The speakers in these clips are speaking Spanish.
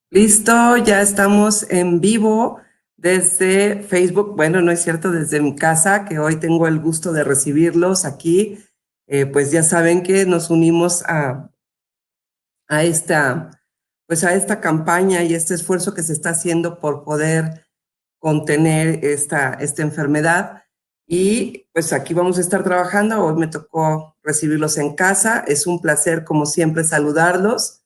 Listo, ya estamos en vivo desde Facebook. Bueno, no es cierto, desde mi casa, que hoy tengo el gusto de recibirlos aquí. Pues ya saben que nos unimos a esta, pues a esta campaña y este esfuerzo que se está haciendo por poder contener esta enfermedad. Y pues aquí vamos a estar trabajando. Hoy me tocó recibirlos en casa. Es un placer, como siempre, saludarlos.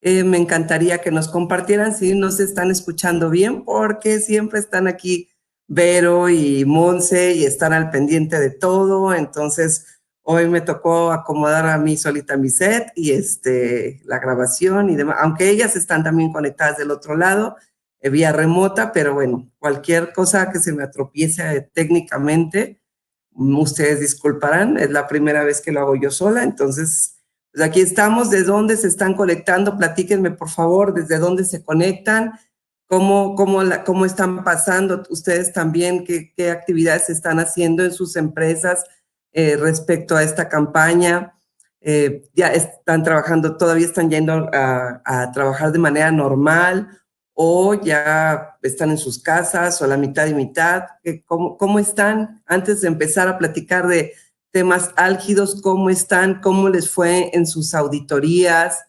Me encantaría que nos compartieran si nos están escuchando bien, porque siempre están aquí Vero y Monse y están al pendiente de todo. Entonces, hoy me tocó acomodar a mí solita mi set y la grabación y demás, aunque ellas están también conectadas del otro lado, vía remota, pero bueno, cualquier cosa que se me atropiece técnicamente, ustedes disculparán, es la primera vez que lo hago yo sola, entonces pues aquí estamos. ¿De dónde se están conectando? Platíquenme, por favor, desde dónde se conectan, cómo están pasando ustedes también, qué actividades están haciendo en sus empresas respecto a esta campaña. Ya están trabajando, todavía están yendo a trabajar de manera normal o ya están en sus casas o la mitad y mitad. ¿Cómo están? Antes de empezar a platicar de temas álgidos, ¿cómo están? ¿Cómo les fue en sus auditorías?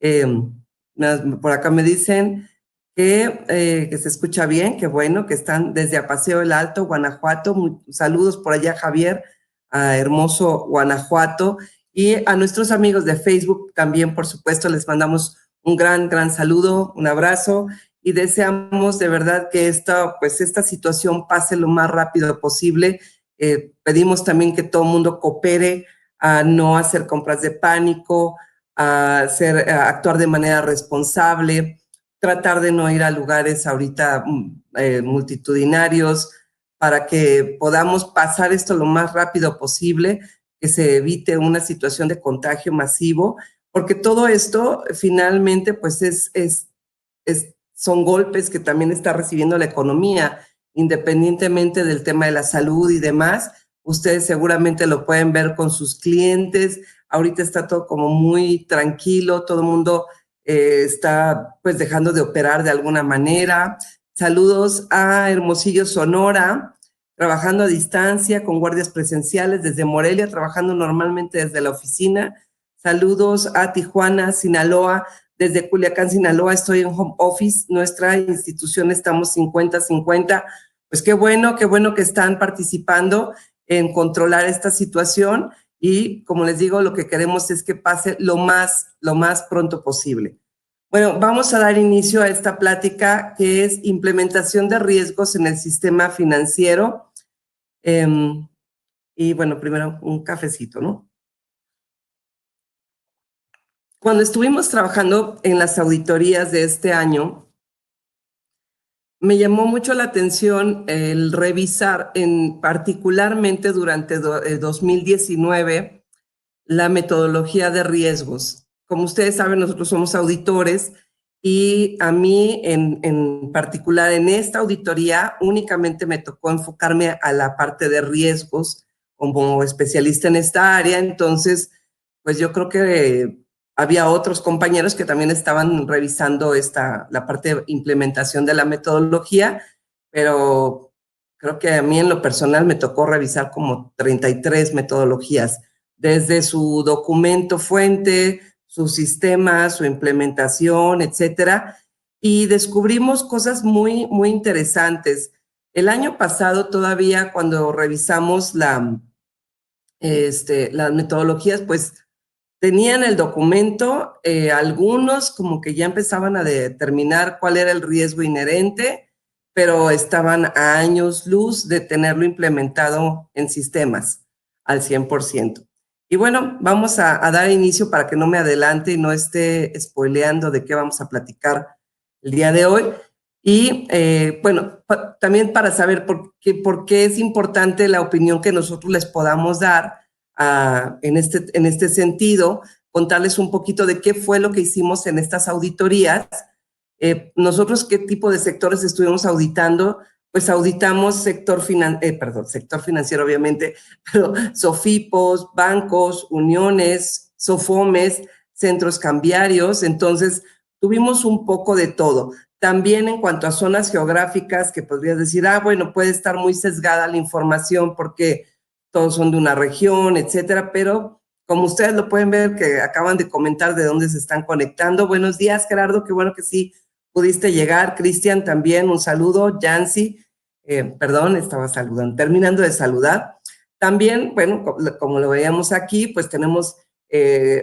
Por acá me dicen que se escucha bien, que bueno, que están desde Apaseo el Alto, Guanajuato. Saludos por allá, Javier, a hermoso Guanajuato. Y a nuestros amigos de Facebook también, por supuesto, les mandamos un gran saludo, un abrazo, y deseamos de verdad que esta situación pase lo más rápido posible. Pedimos también que todo el mundo coopere a no hacer compras de pánico, a actuar de manera responsable, tratar de no ir a lugares ahorita multitudinarios, para que podamos pasar esto lo más rápido posible, que se evite una situación de contagio masivo, porque todo esto finalmente pues son golpes que también está recibiendo la economía, independientemente del tema de la salud y demás. Ustedes seguramente lo pueden ver con sus clientes. Ahorita está todo como muy tranquilo, todo el mundo está pues dejando de operar de alguna manera. Saludos a Hermosillo, Sonora, trabajando a distancia con guardias presenciales desde Morelia, trabajando normalmente desde la oficina. Saludos a Tijuana, Sinaloa. Desde Culiacán, Sinaloa, estoy en home office. Nuestra institución estamos 50-50. Pues qué bueno que están participando en controlar esta situación, y como les digo, lo que queremos es que pase lo más pronto posible. Bueno, vamos a dar inicio a esta plática, que es implementación de riesgos en el sistema financiero. Y bueno, primero un cafecito, ¿no? Cuando estuvimos trabajando en las auditorías de este año, me llamó mucho la atención el revisar particularmente durante 2019 la metodología de riesgos. Como ustedes saben, nosotros somos auditores, y a mí en particular en esta auditoría únicamente me tocó enfocarme a la parte de riesgos como especialista en esta área. Entonces, pues yo creo que había otros compañeros que también estaban revisando la parte de implementación de la metodología, pero creo que a mí en lo personal me tocó revisar como 33 metodologías, desde su documento fuente, su sistema, su implementación, etcétera. Y descubrimos cosas muy interesantes. El año pasado todavía, cuando revisamos las metodologías, pues tenían el documento, algunos como que ya empezaban a determinar cuál era el riesgo inherente, pero estaban a años luz de tenerlo implementado en sistemas al 100%. Y bueno, vamos a dar inicio para que no me adelante y no esté spoileando de qué vamos a platicar el día de hoy. Y bueno, también para saber por qué es importante la opinión que nosotros les podamos dar en este sentido, contarles un poquito de qué fue lo que hicimos en estas auditorías. Nosotros, qué tipo de sectores estuvimos auditando. pues auditamos sector financiero, obviamente, pero SOFIPOS, bancos, uniones, SOFOMES, centros cambiarios. Entonces, tuvimos un poco de todo. También en cuanto a zonas geográficas, que podrías decir, bueno, puede estar muy sesgada la información porque todos son de una región, etcétera, pero como ustedes lo pueden ver, que acaban de comentar de dónde se están conectando. Buenos días, Gerardo, qué bueno que sí pudiste llegar. Cristian, también un saludo. Yancy, perdón, estaba saludando, terminando de saludar. También, bueno, como lo veíamos aquí, pues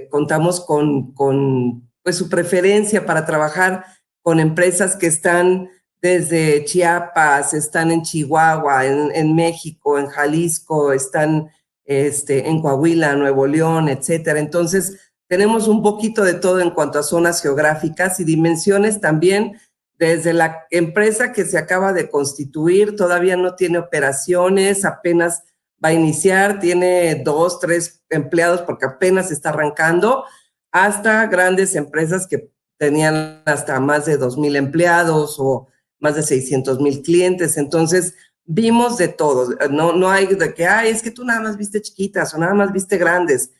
contamos con pues su preferencia para trabajar con empresas que están desde Chiapas, están en Chihuahua, en México, en Jalisco, están en Coahuila, Nuevo León, etcétera. Entonces, tenemos un poquito de todo en cuanto a zonas geográficas y dimensiones también. Desde la empresa que se acaba de constituir, todavía no tiene operaciones, apenas va a iniciar, tiene 2, 3 empleados porque apenas está arrancando, hasta grandes empresas que tenían hasta más de 2,000 empleados o más de 600,000 clientes. Entonces, vimos de todo. No hay de que, es que tú nada más viste chiquitas o nada más viste grandes.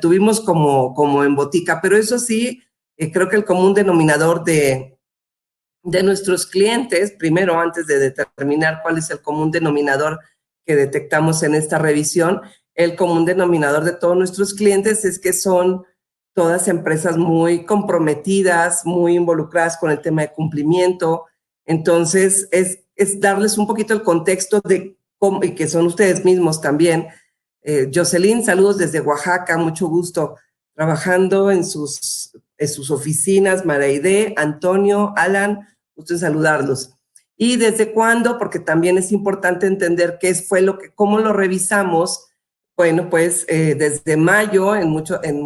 Tuvimos como en botica, pero eso sí, creo que el común denominador de nuestros clientes, primero antes de determinar cuál es el común denominador que detectamos en esta revisión, el común denominador de todos nuestros clientes es que son todas empresas muy comprometidas, muy involucradas con el tema de cumplimiento. Entonces, es darles un poquito el contexto de cómo, y que son ustedes mismos también. Jocelyn, saludos desde Oaxaca, mucho gusto, trabajando en sus oficinas. Maraide, Antonio, Alan, gusto en saludarlos. ¿Y desde cuándo? Porque también es importante entender cómo lo revisamos. Bueno, pues desde mayo, en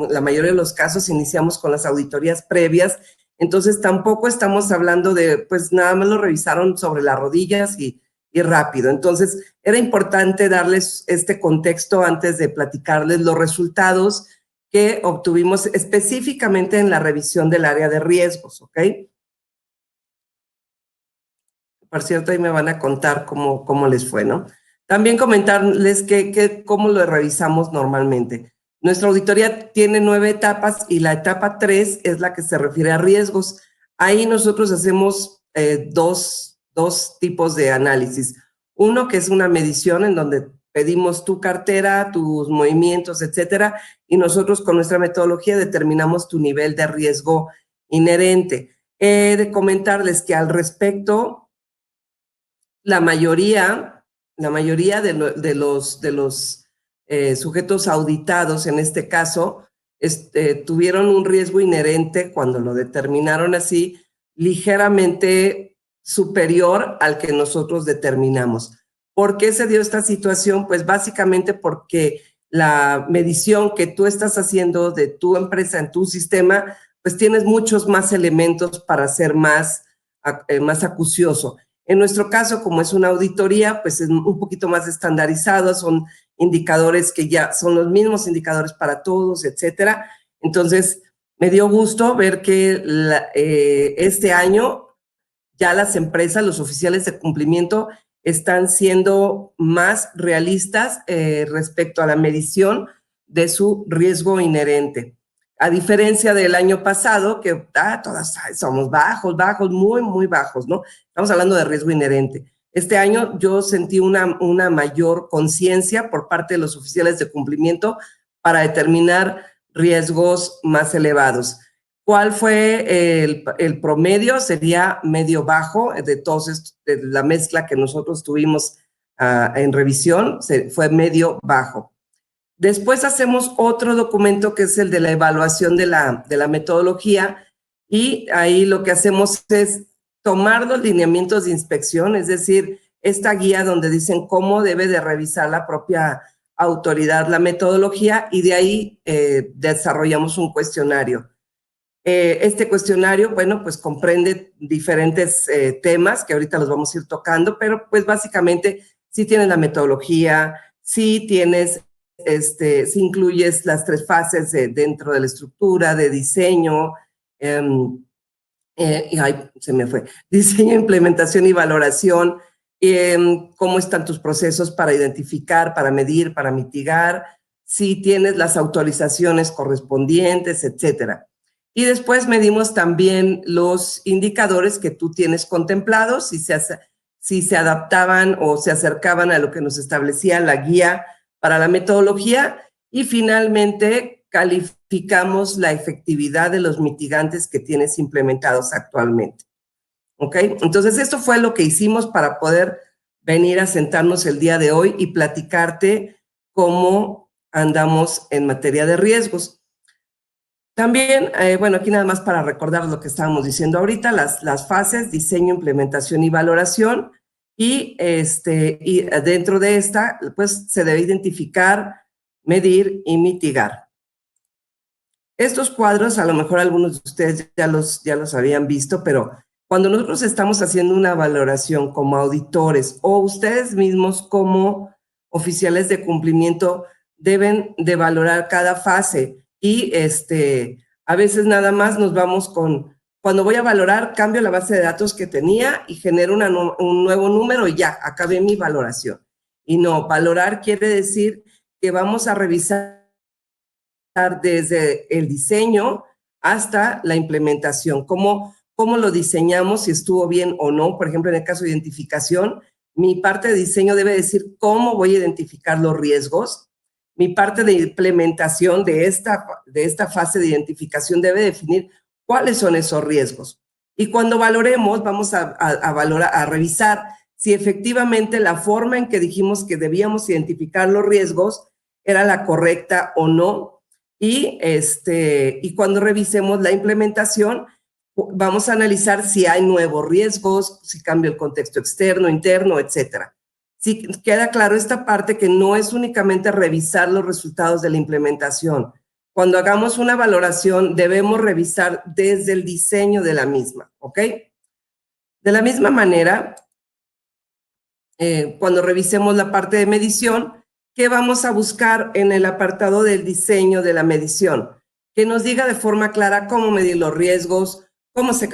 la mayoría de los casos, iniciamos con las auditorías previas. Entonces, tampoco estamos hablando de, pues nada más lo revisaron sobre las rodillas y rápido. Entonces, era importante darles este contexto antes de platicarles los resultados que obtuvimos específicamente en la revisión del área de riesgos, ¿ok? Por cierto, ahí me van a contar cómo les fue, ¿no? También comentarles cómo lo revisamos normalmente. Nuestra auditoría tiene 9 etapas y la etapa 3 es la que se refiere a riesgos. Ahí nosotros hacemos dos tipos de análisis. Uno que es una medición en donde pedimos tu cartera, tus movimientos, etcétera, y nosotros con nuestra metodología determinamos tu nivel de riesgo inherente. He de comentarles que al respecto, la mayoría de los sujetos auditados, en este caso, tuvieron un riesgo inherente, cuando lo determinaron así, ligeramente superior al que nosotros determinamos. ¿Por qué se dio esta situación? Pues básicamente porque la medición que tú estás haciendo de tu empresa en tu sistema, pues tienes muchos más elementos para ser más acucioso. En nuestro caso, como es una auditoría, pues es un poquito más estandarizado, son indicadores que ya son los mismos indicadores para todos, etcétera. Entonces, me dio gusto ver que este año ya las empresas, los oficiales de cumplimiento, están siendo más realistas respecto a la medición de su riesgo inherente. A diferencia del año pasado, que todas somos bajos, muy, muy bajos, ¿no? Estamos hablando de riesgo inherente. Este año yo sentí una mayor conciencia por parte de los oficiales de cumplimiento para determinar riesgos más elevados. ¿Cuál fue el promedio? Sería medio bajo de todos de la mezcla que nosotros tuvimos en revisión, fue medio bajo. Después hacemos otro documento que es el de la evaluación de la metodología, y ahí lo que hacemos es tomar los lineamientos de inspección, es decir, esta guía donde dicen cómo debe de revisar la propia autoridad la metodología, y de ahí desarrollamos un cuestionario. Este cuestionario, bueno, pues comprende diferentes temas que ahorita los vamos a ir tocando, pero pues básicamente si tienes la metodología, si tienes, si incluyes las 3 fases dentro de la estructura de diseño, Se me fue. Diseño, implementación y valoración. Cómo están tus procesos para identificar, para medir, para mitigar, si tienes las autorizaciones correspondientes, etcétera. Y después medimos también los indicadores que tú tienes contemplados, si se adaptaban o se acercaban a lo que nos establecía la guía para la metodología. Y finalmente calificamos la efectividad de los mitigantes que tienes implementados actualmente. ¿Ok? Entonces, esto fue lo que hicimos para poder venir a sentarnos el día de hoy y platicarte cómo andamos en materia de riesgos. También, bueno, aquí nada más para recordar lo que estábamos diciendo ahorita, las fases, diseño, implementación y valoración. Y dentro de esta, pues se debe identificar, medir y mitigar. Estos cuadros, a lo mejor algunos de ustedes ya los habían visto, pero cuando nosotros estamos haciendo una valoración como auditores o ustedes mismos como oficiales de cumplimiento deben de valorar cada fase y a veces nada más nos vamos con, cuando voy a valorar, cambio la base de datos que tenía y genero un nuevo número y ya, acabé mi valoración. Y no, valorar quiere decir que vamos a revisar desde el diseño hasta la implementación, cómo lo diseñamos, si estuvo bien o no. Por ejemplo, en el caso de identificación, mi parte de diseño debe decir cómo voy a identificar los riesgos. Mi parte de implementación de esta fase de identificación debe definir cuáles son esos riesgos. Y cuando valoremos, vamos a revisar si efectivamente la forma en que dijimos que debíamos identificar los riesgos era la correcta o no. Y cuando revisemos la implementación, vamos a analizar si hay nuevos riesgos, si cambia el contexto externo, interno, etcétera. Sí, queda claro esta parte que no es únicamente revisar los resultados de la implementación. Cuando hagamos una valoración, debemos revisar desde el diseño de la misma, ¿ok? De la misma manera, cuando revisemos la parte de medición, ¿qué vamos a buscar en el apartado del diseño de la medición? Que nos diga de forma clara cómo medir los riesgos, cómo se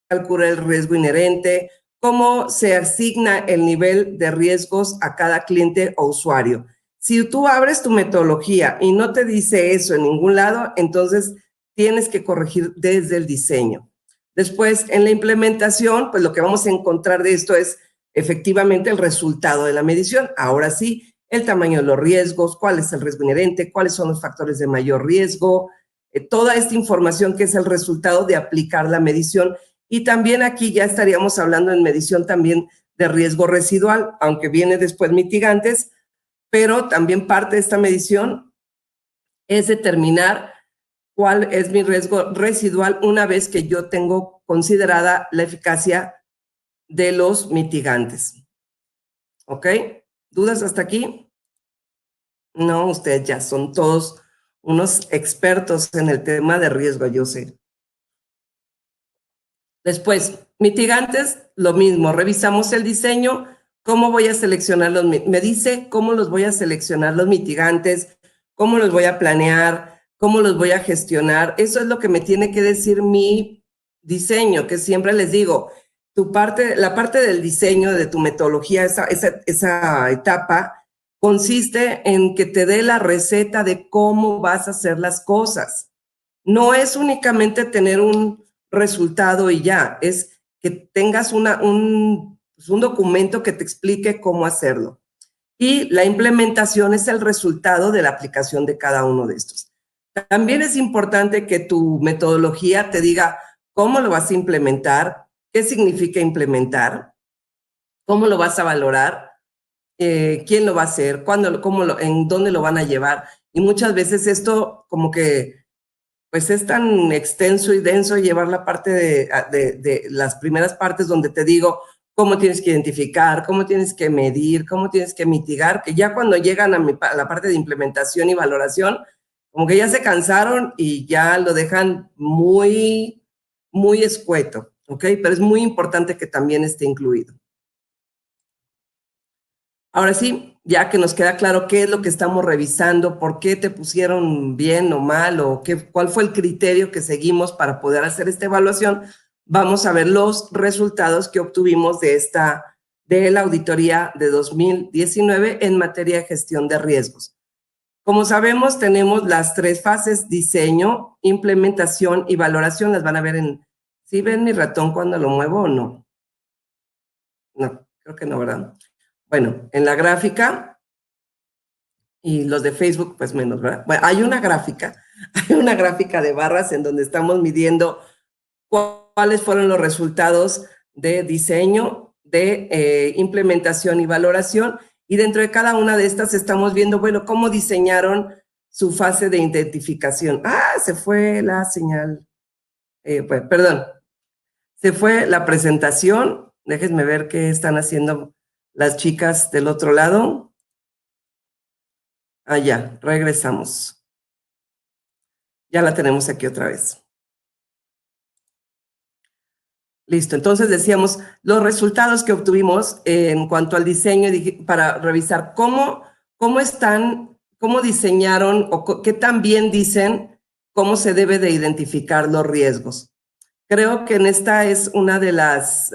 calcula el riesgo inherente, cómo se asigna el nivel de riesgos a cada cliente o usuario. Si tú abres tu metodología y no te dice eso en ningún lado, entonces tienes que corregir desde el diseño. Después, en la implementación, pues lo que vamos a encontrar de esto es efectivamente el resultado de la medición. Ahora sí, el tamaño de los riesgos, cuál es el riesgo inherente, cuáles son los factores de mayor riesgo, toda esta información que es el resultado de aplicar la medición. Y también aquí ya estaríamos hablando en medición también de riesgo residual, aunque viene después mitigantes, pero también parte de esta medición es determinar cuál es mi riesgo residual una vez que yo tengo considerada la eficacia de los mitigantes. ¿Ok? ¿Dudas hasta aquí? No, ustedes ya son todos unos expertos en el tema de riesgo, yo sé. Después, mitigantes, lo mismo, revisamos el diseño, cómo voy a seleccionar me dice cómo los voy a seleccionar los mitigantes, cómo los voy a planear, cómo los voy a gestionar. Eso es lo que me tiene que decir mi diseño, que siempre les digo, la parte del diseño de tu metodología, esa etapa, consiste en que te dé la receta de cómo vas a hacer las cosas. No es únicamente tener un resultado y ya, es que tengas un documento que te explique cómo hacerlo. Y la implementación es el resultado de la aplicación de cada uno de estos. También es importante que tu metodología te diga cómo lo vas a implementar, qué significa implementar, cómo lo vas a valorar, quién lo va a hacer, cuándo, en dónde lo van a llevar. Y muchas veces esto como que pues es tan extenso y denso llevar la parte de las primeras partes donde te digo cómo tienes que identificar, cómo tienes que medir, cómo tienes que mitigar, que ya cuando llegan a la parte de implementación y valoración, como que ya se cansaron y ya lo dejan muy, muy escueto, ¿ok? Pero es muy importante que también esté incluido. Ahora sí, ya que nos queda claro qué es lo que estamos revisando, por qué te pusieron bien o mal, o cuál fue el criterio que seguimos para poder hacer esta evaluación, vamos a ver los resultados que obtuvimos de la auditoría de 2019 en materia de gestión de riesgos. Como sabemos, tenemos las 3 fases: diseño, implementación y valoración. Las van a ver en... ¿Sí ven mi ratón cuando lo muevo o no? No, creo que no, ¿verdad? Bueno, en la gráfica, y los de Facebook, pues menos, ¿verdad? Bueno, hay una gráfica de barras en donde estamos midiendo cuáles fueron los resultados de diseño, de implementación y valoración, y dentro de cada una de estas estamos viendo, bueno, cómo diseñaron su fase de identificación. ¡Ah! Se fue la señal. Pues, perdón, se fue la presentación. Déjenme ver qué están haciendo las chicas del otro lado. Ah, ya, regresamos. Ya la tenemos aquí otra vez. Listo, entonces decíamos los resultados que obtuvimos en cuanto al diseño para revisar cómo diseñaron o qué tan bien dicen cómo se debe de identificar los riesgos. Creo que en esta es una de las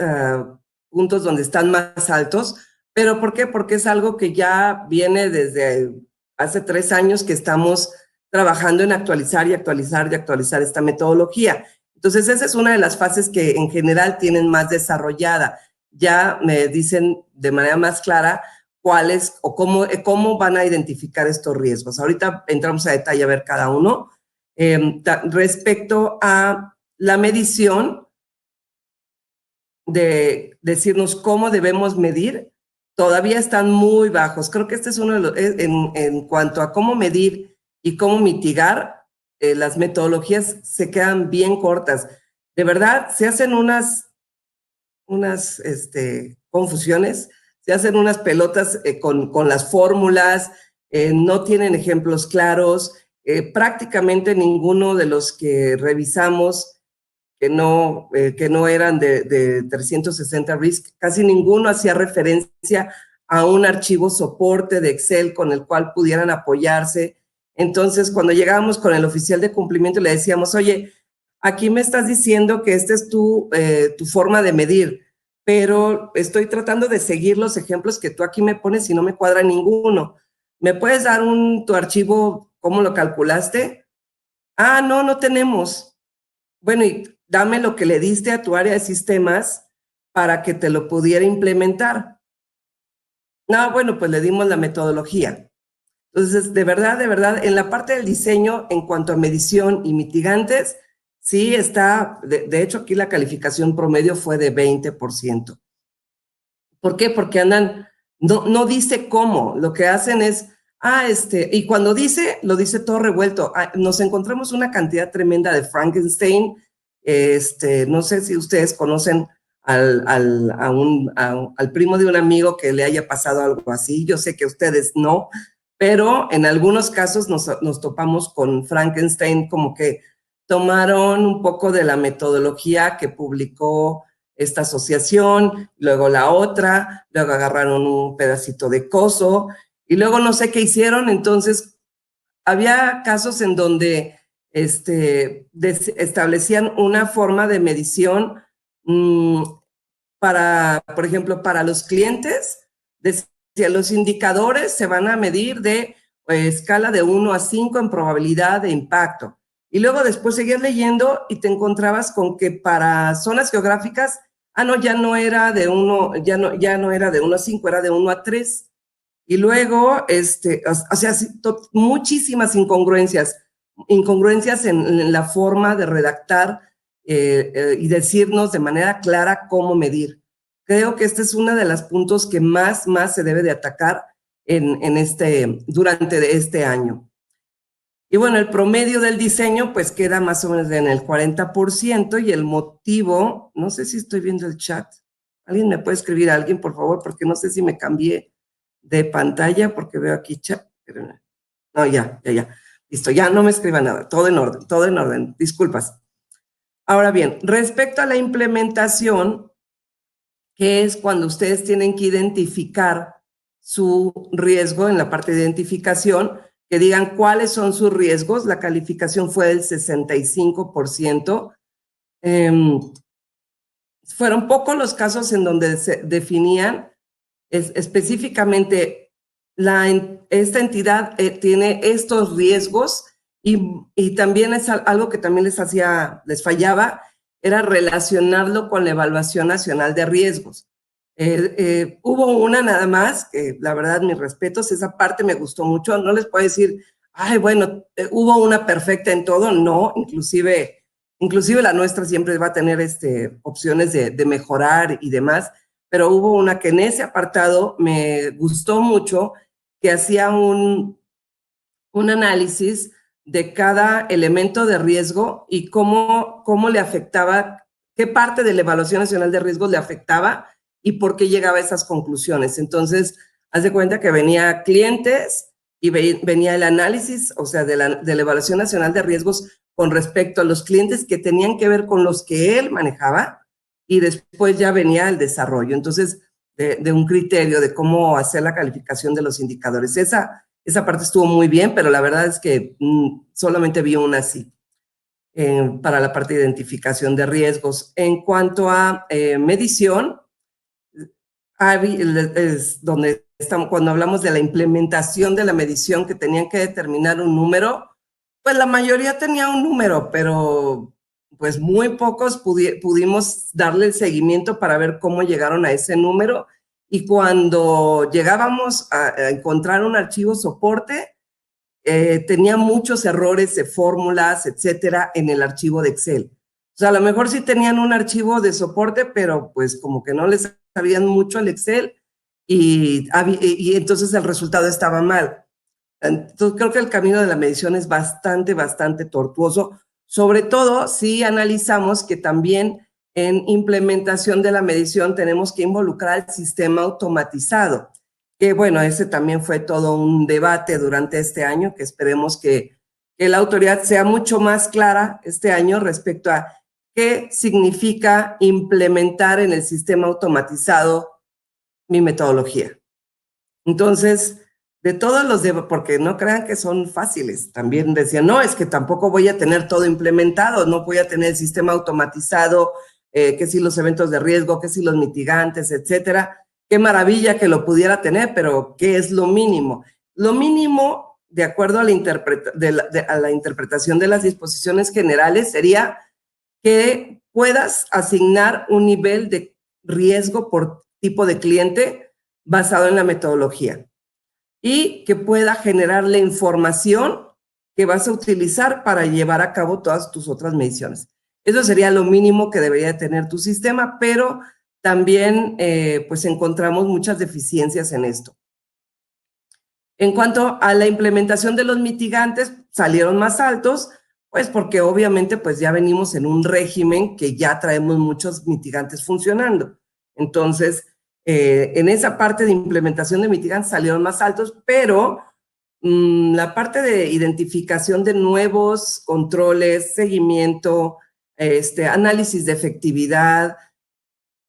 puntos donde están más altos, pero ¿por qué? Porque es algo que ya viene desde hace 3 años que estamos trabajando en actualizar y actualizar y actualizar esta metodología. Entonces, esa es una de las fases que en general tienen más desarrollada. Ya me dicen de manera más clara cuáles o cómo van a identificar estos riesgos. Ahorita entramos a detalle a ver cada uno. Respecto a la medición, de decirnos cómo debemos medir, todavía están muy bajos. Creo que este es uno de los, en cuanto a cómo medir y cómo mitigar, las metodologías se quedan bien cortas. De verdad, se hacen unas confusiones, se hacen unas pelotas con las fórmulas, no tienen ejemplos claros, prácticamente ninguno de los que revisamos que no eran de 360 Risk, casi ninguno hacía referencia a un archivo soporte de Excel con el cual pudieran apoyarse. Entonces, cuando llegábamos con el oficial de cumplimiento, le decíamos, oye, aquí me estás diciendo que esta es tu forma de medir, pero estoy tratando de seguir los ejemplos que tú aquí me pones y no me cuadra ninguno. ¿Me puedes dar tu archivo, cómo lo calculaste? Ah, no tenemos. Bueno, y dame lo que le diste a tu área de sistemas para que te lo pudiera implementar. No, bueno, pues le dimos la metodología. Entonces, de verdad, en la parte del diseño, en cuanto a medición y mitigantes, sí está, de hecho, aquí la calificación promedio fue de 20%. ¿Por qué? Porque no dice cómo, lo que hacen es, y cuando dice, lo dice todo revuelto. Nos encontramos una cantidad tremenda de Frankenstein. No sé si ustedes conocen al primo de un amigo que le haya pasado algo así. Yo sé que ustedes no, pero en algunos casos nos topamos con Frankenstein, como que tomaron un poco de la metodología que publicó esta asociación, luego la otra, luego agarraron un pedacito de coso y luego no sé qué hicieron. Entonces había casos en donde establecían una forma de medición por ejemplo, para los clientes, decía, los indicadores se van a medir de escala de 1 a 5 en probabilidad de impacto. Y luego después seguías leyendo y te encontrabas con que para zonas geográficas, ya no era de 1, ya no era de 1 a 5, era de 1 a 3. Y luego, o sea, muchísimas incongruencias en la forma de redactar y decirnos de manera clara cómo medir. Creo que este es uno de los puntos que más se debe de atacar durante este año. Y bueno, el promedio del diseño pues queda más o menos en el 40% y el motivo, no sé si estoy viendo el chat. ¿Alguien me puede escribir a alguien, por favor? Porque no sé si me cambié de pantalla porque veo aquí chat. No, ya. Listo, ya no me escriba nada. Todo en orden. Disculpas. Ahora bien, respecto a la implementación, que es cuando ustedes tienen que identificar su riesgo en la parte de identificación, que digan cuáles son sus riesgos. La calificación fue del 65%. fueron pocos los casos en donde se definían específicamente esta entidad tiene estos riesgos y también es algo que también les fallaba, era relacionarlo con la Evaluación Nacional de Riesgos. Hubo una nada más, que la verdad, mis respetos, esa parte me gustó mucho, no les puedo decir, ay, bueno, hubo una perfecta en todo, no, inclusive la nuestra siempre va a tener opciones de mejorar y demás, pero hubo una que en ese apartado me gustó mucho, que hacía un análisis de cada elemento de riesgo y cómo le afectaba, qué parte de la Evaluación Nacional de Riesgos le afectaba y por qué llegaba a esas conclusiones. Entonces, haz de cuenta que venía clientes y venía el análisis, o sea, de la Evaluación Nacional de Riesgos con respecto a los clientes que tenían que ver con los que él manejaba, y después ya venía el desarrollo. Entonces, de un criterio de cómo hacer la calificación de los indicadores. Esa parte estuvo muy bien, pero la verdad es que solamente vi una así, para la parte de identificación de riesgos. En cuanto a medición, es donde estamos, cuando hablamos de la implementación de la medición, que tenían que determinar un número, pues la mayoría tenía un número, pero pues muy pocos pudimos darle el seguimiento para ver cómo llegaron a ese número. Y cuando llegábamos a encontrar un archivo soporte, tenía muchos errores de fórmulas, etcétera, en el archivo de Excel. O sea, a lo mejor sí tenían un archivo de soporte, pero pues como que no les sabían mucho el Excel y entonces el resultado estaba mal. Entonces creo que el camino de la medición es bastante tortuoso, sobre todo si analizamos que también en implementación de la medición tenemos que involucrar el sistema automatizado, que bueno, ese también fue todo un debate durante este año, que esperemos que la autoridad sea mucho más clara este año respecto a qué significa implementar en el sistema automatizado mi metodología. Entonces, de todos los porque no crean que son fáciles, también decían, no, es que tampoco voy a tener todo implementado, no voy a tener el sistema automatizado, que si los eventos de riesgo, que si los mitigantes, etcétera. Qué maravilla que lo pudiera tener, pero ¿qué es lo mínimo? Lo mínimo, de acuerdo a la interpretación de las disposiciones generales, sería que puedas asignar un nivel de riesgo por tipo de cliente basado en la metodología y que pueda generar la información que vas a utilizar para llevar a cabo todas tus otras mediciones. Eso sería lo mínimo que debería tener tu sistema, pero también pues encontramos muchas deficiencias en esto. En cuanto a la implementación de los mitigantes, salieron más altos, pues porque obviamente pues ya venimos en un régimen que ya traemos muchos mitigantes funcionando. Entonces, en esa parte de implementación de mitigantes salieron más altos, pero la parte de identificación de nuevos controles, seguimiento, análisis de efectividad,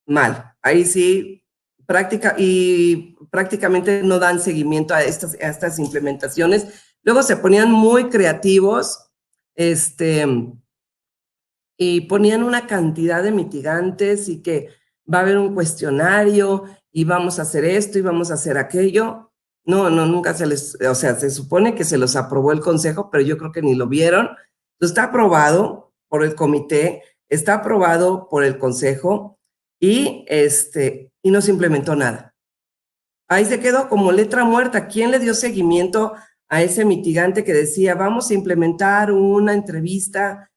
mal. Ahí sí, prácticamente no dan seguimiento a estas implementaciones. Luego se ponían muy creativos, y ponían una cantidad de mitigantes y que va a haber un cuestionario y vamos a hacer esto y vamos a hacer aquello. No, nunca o sea, se supone que se los aprobó el consejo, pero yo creo que ni lo vieron. Está aprobado por el comité, está aprobado por el consejo y no se implementó nada. Ahí se quedó como letra muerta. ¿Quién le dio seguimiento a ese mitigante que decía, vamos a implementar una entrevista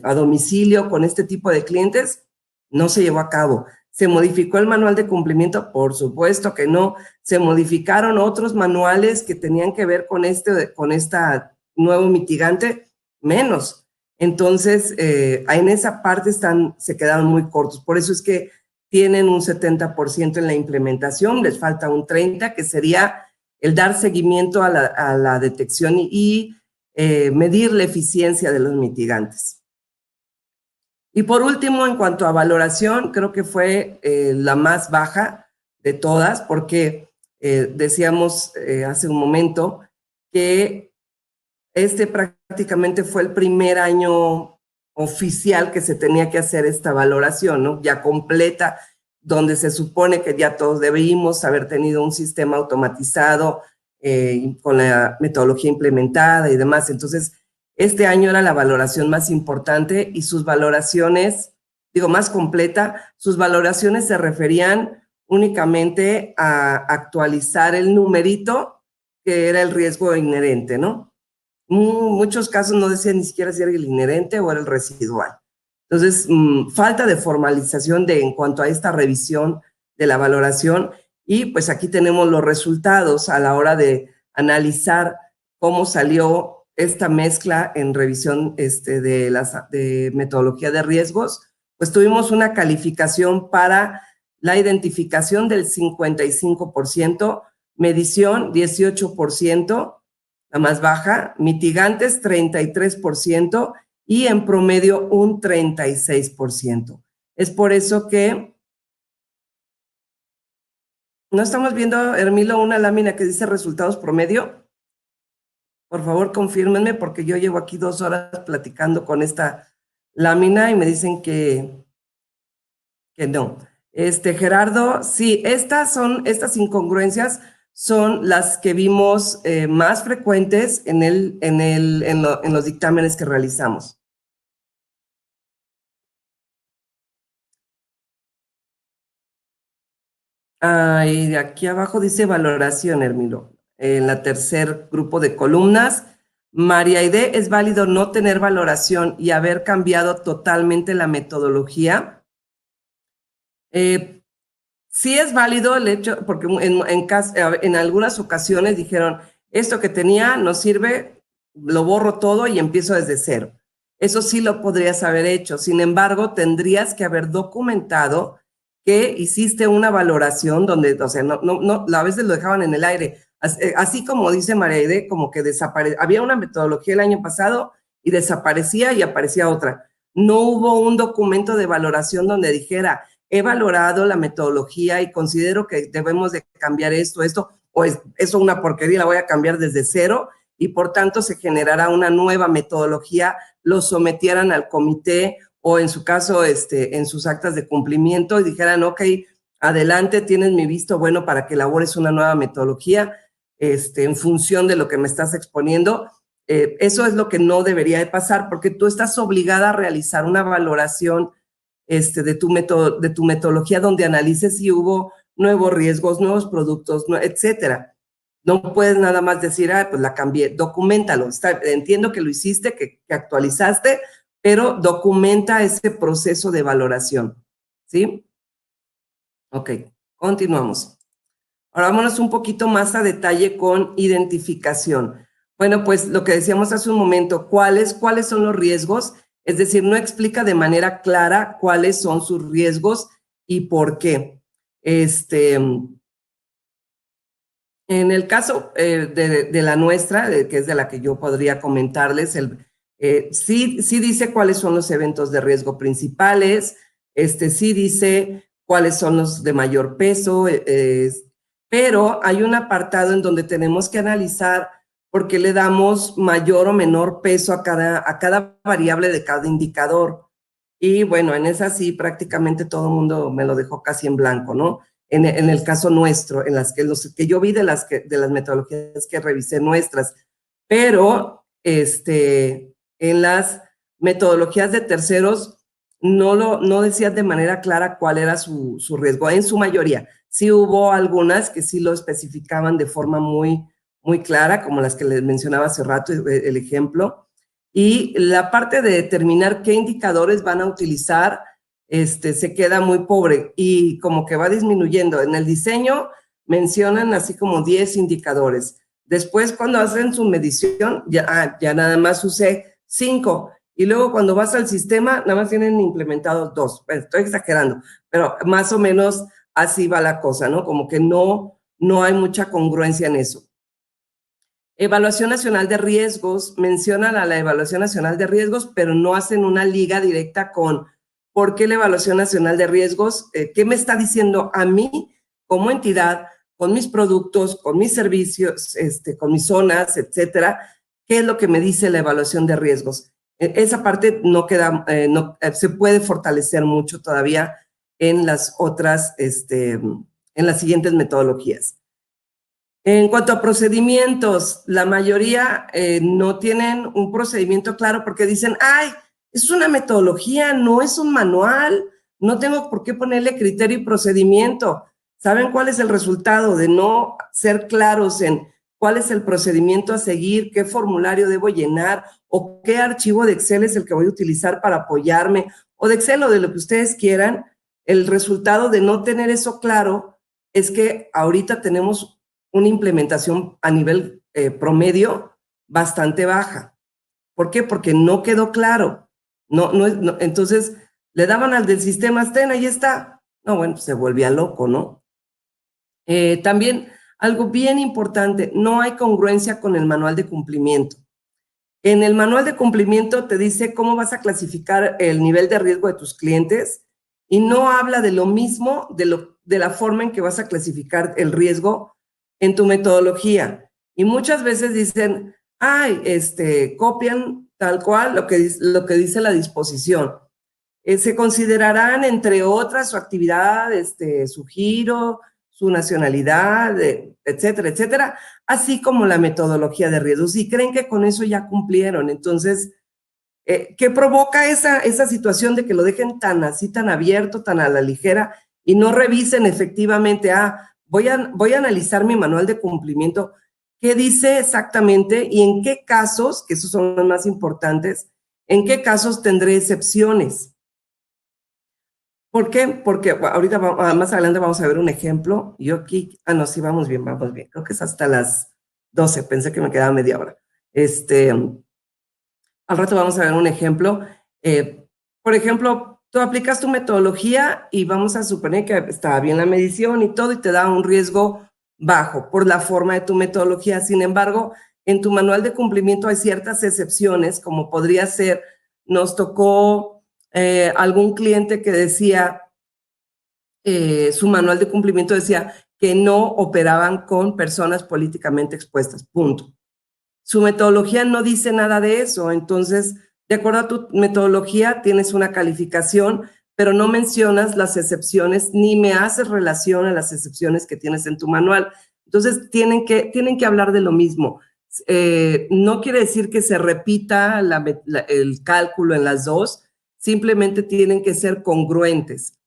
a domicilio con este tipo de clientes? No se llevó a cabo. ¿Se modificó el manual de cumplimiento? Por supuesto que no. ¿Se modificaron otros manuales que tenían que ver con esta nuevo mitigante? Menos. Entonces, en esa parte se quedaron muy cortos. Por eso es que tienen un 70% en la implementación, les falta un 30%, que sería el dar seguimiento a la detección y medir la eficiencia de los mitigantes. Y por último, en cuanto a valoración, creo que fue la más baja de todas, porque decíamos hace un momento que prácticamente fue el primer año oficial que se tenía que hacer esta valoración, ¿no? Ya completa, donde se supone que ya todos debimos haber tenido un sistema automatizado con la metodología implementada y demás. Entonces, este año era la valoración más importante y sus valoraciones, digo, más completa, sus valoraciones se referían únicamente a actualizar el numerito que era el riesgo inherente, ¿no? Muchos casos no decían ni siquiera si era el inherente o era el residual. Entonces, falta de formalización en cuanto a esta revisión de la valoración, y pues aquí tenemos los resultados a la hora de analizar cómo salió esta mezcla en revisión de metodología de riesgos. Pues tuvimos una calificación para la identificación del 55%, medición 18%, la más baja, mitigantes 33% y en promedio un 36%. Es por eso que no estamos viendo, Hermilo, una lámina que dice resultados promedio. Por favor, confírmenme, porque yo llevo aquí 2 horas platicando con esta lámina y me dicen que no. Gerardo, sí, estas incongruencias son las que vimos más frecuentes en los dictámenes que realizamos. Y de aquí abajo dice valoración, Hermilo. En la tercer grupo de columnas, María Aide, ¿es válido no tener valoración y haber cambiado totalmente la metodología? Sí es válido el hecho, porque en algunas ocasiones dijeron, esto que tenía no sirve, lo borro todo y empiezo desde cero. Eso sí lo podrías haber hecho. Sin embargo, tendrías que haber documentado que hiciste una valoración donde, o sea, no, a veces lo dejaban en el aire. Así como dice María Aide, como que había una metodología el año pasado y desaparecía y aparecía otra. No hubo un documento de valoración donde dijera, he valorado la metodología y considero que debemos de cambiar esto, o eso una porquería, la voy a cambiar desde cero, y por tanto se generará una nueva metodología, lo sometieran al comité, o en su caso, en sus actas de cumplimiento, y dijeran, ok, adelante, tienes mi visto bueno para que elabores una nueva metodología, en función de lo que me estás exponiendo. Eso es lo que no debería de pasar, porque tú estás obligada a realizar una valoración de tu metodología, donde analices si hubo nuevos riesgos, nuevos productos, etcétera. No puedes nada más decir, pues la cambié. Documentalo. Entiendo que lo hiciste, que actualizaste, pero documenta ese proceso de valoración, ¿sí? Ok, continuamos. Ahora vámonos un poquito más a detalle con identificación. Bueno, pues lo que decíamos hace un momento, ¿cuáles son los riesgos? Es decir, no explica de manera clara cuáles son sus riesgos y por qué. En el caso de la nuestra, que es de la que yo podría comentarles, sí dice cuáles son los eventos de riesgo principales, sí dice cuáles son los de mayor peso, pero hay un apartado en donde tenemos que analizar por qué le damos mayor o menor peso a cada variable de cada indicador. Y bueno, en esa sí prácticamente todo el mundo me lo dejó casi en blanco, ¿no? En el caso nuestro, en los que yo vi de las metodologías que revisé nuestras, pero en las metodologías de terceros no decían de manera clara cuál era su riesgo, en su mayoría. Sí hubo algunas que sí lo especificaban de forma muy, muy clara, como las que les mencionaba hace rato, el ejemplo, y la parte de determinar qué indicadores van a utilizar, se queda muy pobre y como que va disminuyendo. En el diseño mencionan así como 10 indicadores. Después, cuando hacen su medición, ya nada más usé 5. Y luego cuando vas al sistema, nada más tienen implementados 2. Estoy exagerando, pero más o menos así va la cosa, ¿no? Como que no hay mucha congruencia en eso. Evaluación Nacional de Riesgos, mencionan a la Evaluación Nacional de Riesgos, pero no hacen una liga directa con por qué la Evaluación Nacional de Riesgos, qué me está diciendo a mí como entidad, con mis productos, con mis servicios, con mis zonas, etcétera, qué es lo que me dice la evaluación de riesgos. esa parte no queda, se puede fortalecer mucho todavía en las otras, en las siguientes metodologías. En cuanto a procedimientos, la mayoría no tienen un procedimiento claro porque dicen, ay, es una metodología, no es un manual, no tengo por qué ponerle criterio y procedimiento. ¿Saben cuál es el resultado de no ser claros en cuál es el procedimiento a seguir, qué formulario debo llenar o qué archivo de Excel es el que voy a utilizar para apoyarme, o de Excel o de lo que ustedes quieran? El resultado de no tener eso claro es que ahorita tenemos una implementación a nivel promedio bastante baja. ¿Por qué? Porque no quedó claro. Entonces, le daban al del sistema, ten, ahí está. No, bueno, pues se volvía loco, ¿no? También, algo bien importante, no hay congruencia con el manual de cumplimiento. En el manual de cumplimiento te dice cómo vas a clasificar el nivel de riesgo de tus clientes y no habla de lo mismo, de la forma en que vas a clasificar el riesgo en tu metodología. Y muchas veces dicen, ay, copian tal cual lo que dice la disposición. Se considerarán, entre otras, su actividad, su giro, su nacionalidad, etcétera, etcétera, así como la metodología de riesgos. Y creen que con eso ya cumplieron. Entonces, ¿qué provoca esa situación de que lo dejen tan así, tan abierto, tan a la ligera, y no revisen efectivamente, voy a analizar mi manual de cumplimiento, qué dice exactamente y en qué casos, que esos son los más importantes, en qué casos tendré excepciones? ¿Por qué? Porque ahorita más adelante vamos a ver un ejemplo. Yo aquí, no, sí, vamos bien. Creo que es hasta las 12, pensé que me quedaba media hora. Al rato vamos a ver un ejemplo. Por ejemplo, tú aplicas tu metodología y vamos a suponer que está bien la medición y todo y te da un riesgo bajo por la forma de tu metodología. Sin embargo, en tu manual de cumplimiento hay ciertas excepciones, como podría ser, nos tocó algún cliente que decía, su manual de cumplimiento decía que no operaban con personas políticamente expuestas, punto. Su metodología no dice nada de eso, entonces, de acuerdo a tu metodología, tienes una calificación, pero no mencionas las excepciones, ni me haces relación a las excepciones que tienes en tu manual. Entonces, tienen que hablar de lo mismo. No quiere decir que se repita el cálculo en las dos, simplemente tienen que ser congruentes.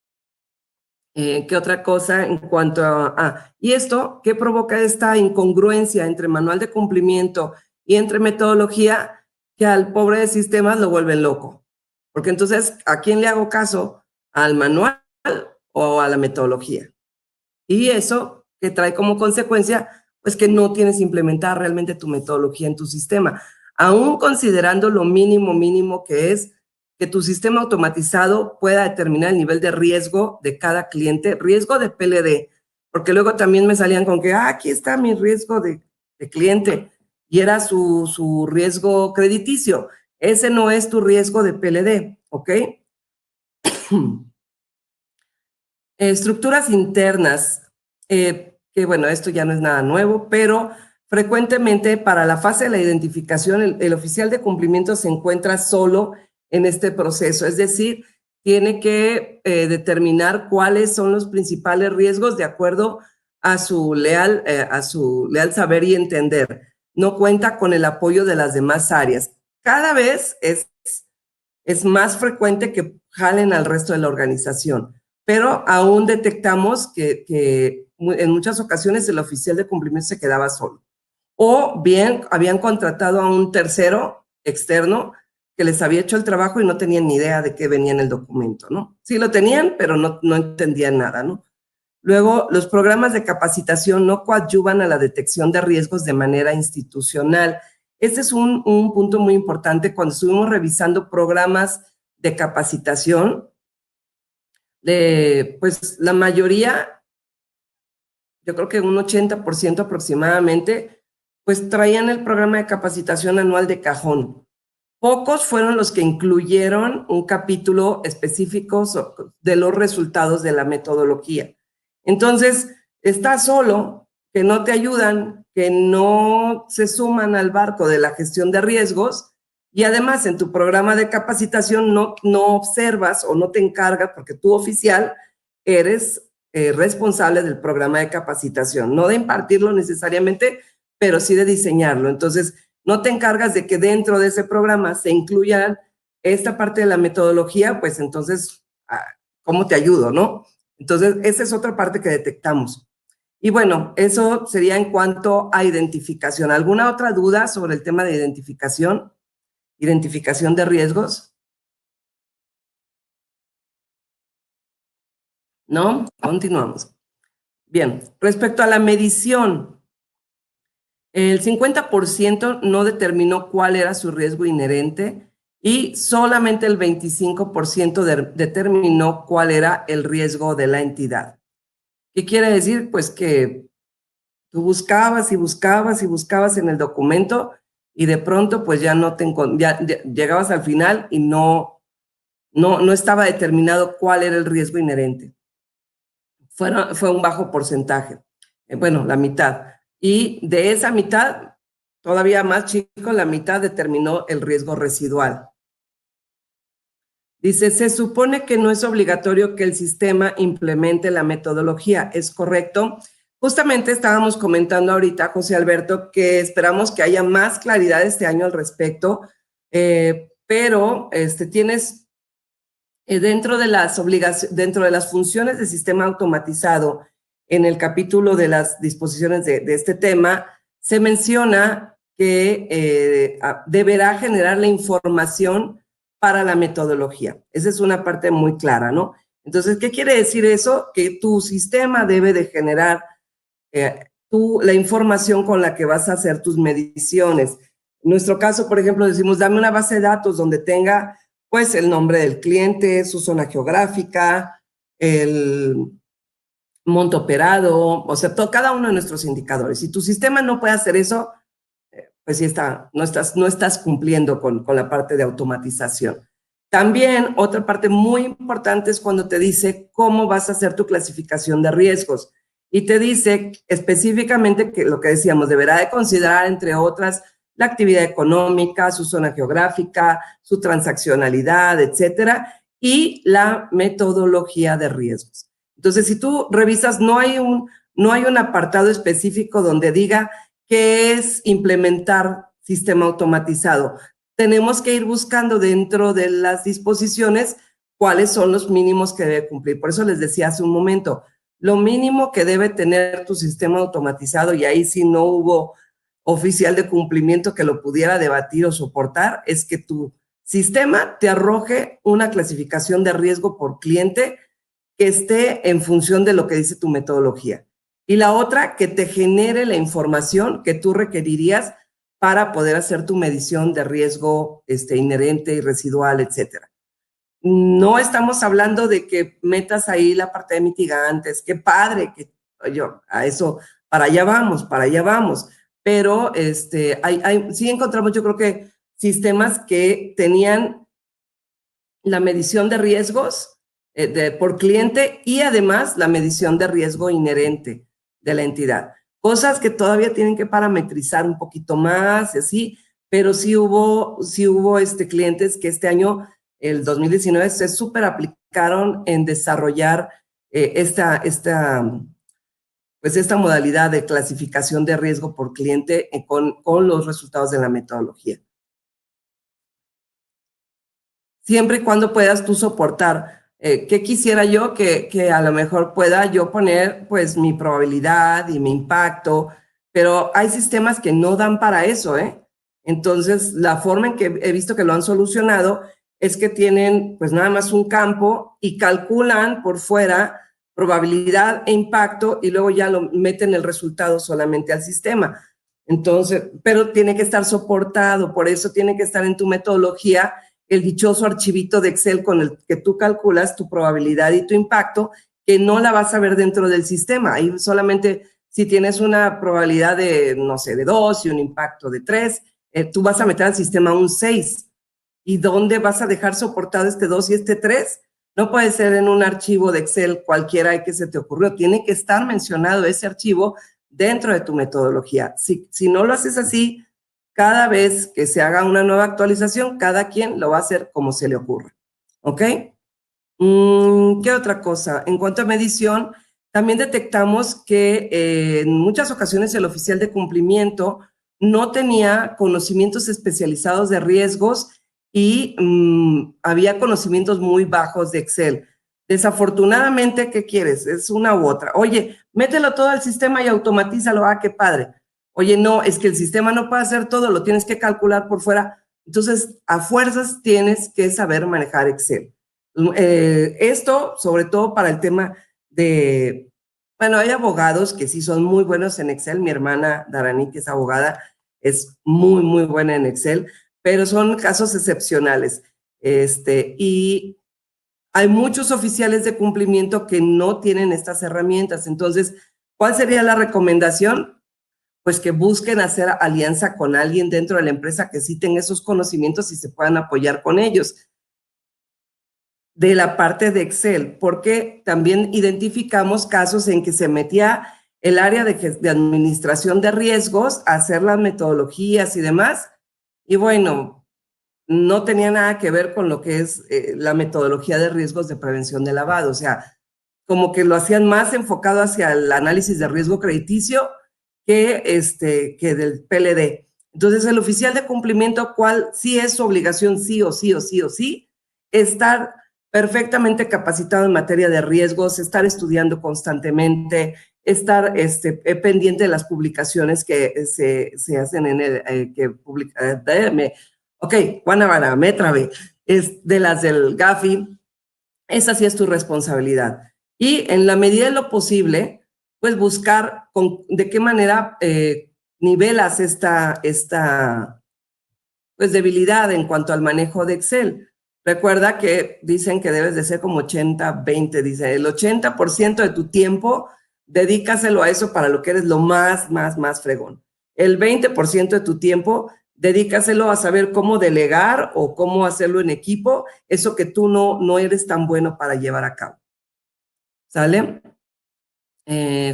¿Qué otra cosa en cuanto a... y esto, ¿qué provoca esta incongruencia entre manual de cumplimiento y entre metodología? Que al pobre de sistemas lo vuelven loco. Porque entonces, ¿a quién le hago caso? ¿Al manual o a la metodología? Y eso que trae como consecuencia, pues que no tienes implementar realmente tu metodología en tu sistema. Aún considerando lo mínimo que es que tu sistema automatizado pueda determinar el nivel de riesgo de cada cliente, riesgo de PLD, porque luego también me salían con que, aquí está mi riesgo de cliente, y era su riesgo crediticio. Ese no es tu riesgo de PLD, ¿ok? Estructuras internas, que bueno, esto ya no es nada nuevo, pero frecuentemente para la fase de la identificación, el oficial de cumplimiento se encuentra solo en este proceso, es decir, tiene que determinar cuáles son los principales riesgos de acuerdo a su leal saber y entender. No cuenta con el apoyo de las demás áreas. Cada vez es más frecuente que jalen al resto de la organización, pero aún detectamos que en muchas ocasiones el oficial de cumplimiento se quedaba solo. O bien habían contratado a un tercero externo que les había hecho el trabajo y no tenían ni idea de qué venía en el documento, ¿no? Sí lo tenían, pero no entendían nada, ¿no? Luego, los programas de capacitación no coadyuvan a la detección de riesgos de manera institucional. Este es un punto muy importante. Cuando estuvimos revisando programas de capacitación, pues la mayoría, yo creo que un 80% aproximadamente, pues traían el programa de capacitación anual de cajón. Pocos fueron los que incluyeron un capítulo específico de los resultados de la metodología. Entonces, estás solo, que no te ayudan, que no se suman al barco de la gestión de riesgos, Y además, en tu programa de capacitación no observas o no te encargas, porque tú oficial eres responsable del programa de capacitación, no de impartirlo necesariamente, pero sí de diseñarlo. Entonces, no te encargas de que dentro de ese programa se incluya esta parte de la metodología, pues entonces, ¿cómo te ayudo, no? Entonces, esa es otra parte que detectamos. Y bueno, eso sería en cuanto a identificación. ¿Alguna otra duda sobre el tema de identificación? Identificación de riesgos. ¿No? Continuamos. Bien, respecto a la medición, el 50% no determinó cuál era su riesgo inherente y solamente el 25% determinó cuál era el riesgo de la entidad. ¿Qué quiere decir? Pues que tú buscabas y buscabas y buscabas en el documento y de pronto pues ya no te ya llegabas al final y no estaba determinado cuál era el riesgo inherente. Fue un bajo porcentaje, bueno, la mitad. Y de esa mitad, todavía más chico, la mitad determinó el riesgo residual. Dice, se supone que no es obligatorio que el sistema implemente la metodología, ¿es correcto? Justamente estábamos comentando ahorita, José Alberto, que esperamos que haya más claridad este año al respecto, pero tienes dentro de las funciones del sistema automatizado, en el capítulo de las disposiciones de este tema, se menciona que deberá generar la información para la metodología. Esa es una parte muy clara, ¿no? Entonces, ¿qué quiere decir eso? Que tu sistema debe de generar la información con la que vas a hacer tus mediciones. En nuestro caso, por ejemplo, decimos, dame una base de datos donde tenga pues el nombre del cliente, su zona geográfica, el monto operado, o sea, cada uno de nuestros indicadores. Si tu sistema no puede hacer eso, pues sí no estás cumpliendo con la parte de automatización. También otra parte muy importante es cuando te dice cómo vas a hacer tu clasificación de riesgos y te dice específicamente que lo que decíamos, deberá de considerar, entre otras, la actividad económica, su zona geográfica, su transaccionalidad, etcétera, y la metodología de riesgos. Entonces, si tú revisas, no hay un apartado específico donde diga qué es implementar sistema automatizado. Tenemos que ir buscando dentro de las disposiciones cuáles son los mínimos que debe cumplir. Por eso les decía hace un momento, lo mínimo que debe tener tu sistema automatizado, y ahí sí no hubo oficial de cumplimiento que lo pudiera debatir o soportar, es que tu sistema te arroje una clasificación de riesgo por cliente que esté en función de lo que dice tu metodología. Y la otra, que te genere la información que tú requerirías para poder hacer tu medición de riesgo inherente y residual, etcétera. No estamos hablando de que metas ahí la parte de mitigantes, qué padre, que yo, a eso, para allá vamos, pero sí encontramos, yo creo que sistemas que tenían la medición de riesgos por cliente y además la medición de riesgo inherente de la entidad. Cosas que todavía tienen que parametrizar un poquito más y así, pero sí hubo clientes que este año, el 2019, se súper aplicaron en desarrollar esta modalidad de clasificación de riesgo por cliente con los resultados de la metodología. Siempre y cuando puedas tú soportar. ¿Qué quisiera yo? Que a lo mejor pueda yo poner pues mi probabilidad y mi impacto, pero hay sistemas que no dan para eso, ¿eh? Entonces, la forma en que he visto que lo han solucionado es que tienen pues nada más un campo y calculan por fuera probabilidad e impacto y luego ya lo meten el resultado solamente al sistema. Entonces, pero tiene que estar soportado, por eso tiene que estar en tu metodología el dichoso archivito de Excel con el que tú calculas tu probabilidad y tu impacto, que no la vas a ver dentro del sistema. Ahí solamente si tienes una probabilidad de, no sé, de 2 y un impacto de 3, tú vas a meter al sistema un 6. ¿Y dónde vas a dejar soportado este 2 y este 3? No puede ser en un archivo de Excel cualquiera que se te ocurrió. Tiene que estar mencionado ese archivo dentro de tu metodología. Si no lo haces así, cada vez que se haga una nueva actualización, cada quien lo va a hacer como se le ocurra, ¿ok? ¿Qué otra cosa? En cuanto a medición, también detectamos que en muchas ocasiones el oficial de cumplimiento no tenía conocimientos especializados de riesgos y había conocimientos muy bajos de Excel. Desafortunadamente, ¿qué quieres? Es una u otra. Oye, mételo todo al sistema y automatízalo. Ah, qué padre. Oye, no, es que el sistema no puede hacer todo, lo tienes que calcular por fuera. Entonces, a fuerzas tienes que saber manejar Excel. Esto, sobre todo para el tema de, bueno, hay abogados que sí son muy buenos en Excel. Mi hermana Darani, que es abogada, es muy, muy buena en Excel, pero son casos excepcionales. Y hay muchos oficiales de cumplimiento que no tienen estas herramientas. Entonces, ¿cuál sería la recomendación? Pues que busquen hacer alianza con alguien dentro de la empresa que sí tenga esos conocimientos y se puedan apoyar con ellos. De la parte de Excel, porque también identificamos casos en que se metía el área de administración de riesgos a hacer las metodologías y demás, y bueno, no tenía nada que ver con lo que es la metodología de riesgos de prevención de lavado, o sea, como que lo hacían más enfocado hacia el análisis de riesgo crediticio que del PLD. Entonces, el oficial de cumplimiento, ¿cuál sí es su obligación, sí o sí o sí o sí? Estar perfectamente capacitado en materia de riesgos, estar estudiando constantemente, estar pendiente de las publicaciones que se hacen en el, que publica, ok, Guanabara, me trabé, es de las del Gafi, esa sí es tu responsabilidad. Y en la medida de lo posible, pues buscar de qué manera nivelas esta pues debilidad en cuanto al manejo de Excel. Recuerda que dicen que debes de ser como 80-20, dice, el 80% de tu tiempo dedícaselo a eso para lo que eres lo más fregón. El 20% de tu tiempo dedícaselo a saber cómo delegar o cómo hacerlo en equipo, eso que tú no eres tan bueno para llevar a cabo. ¿Sale?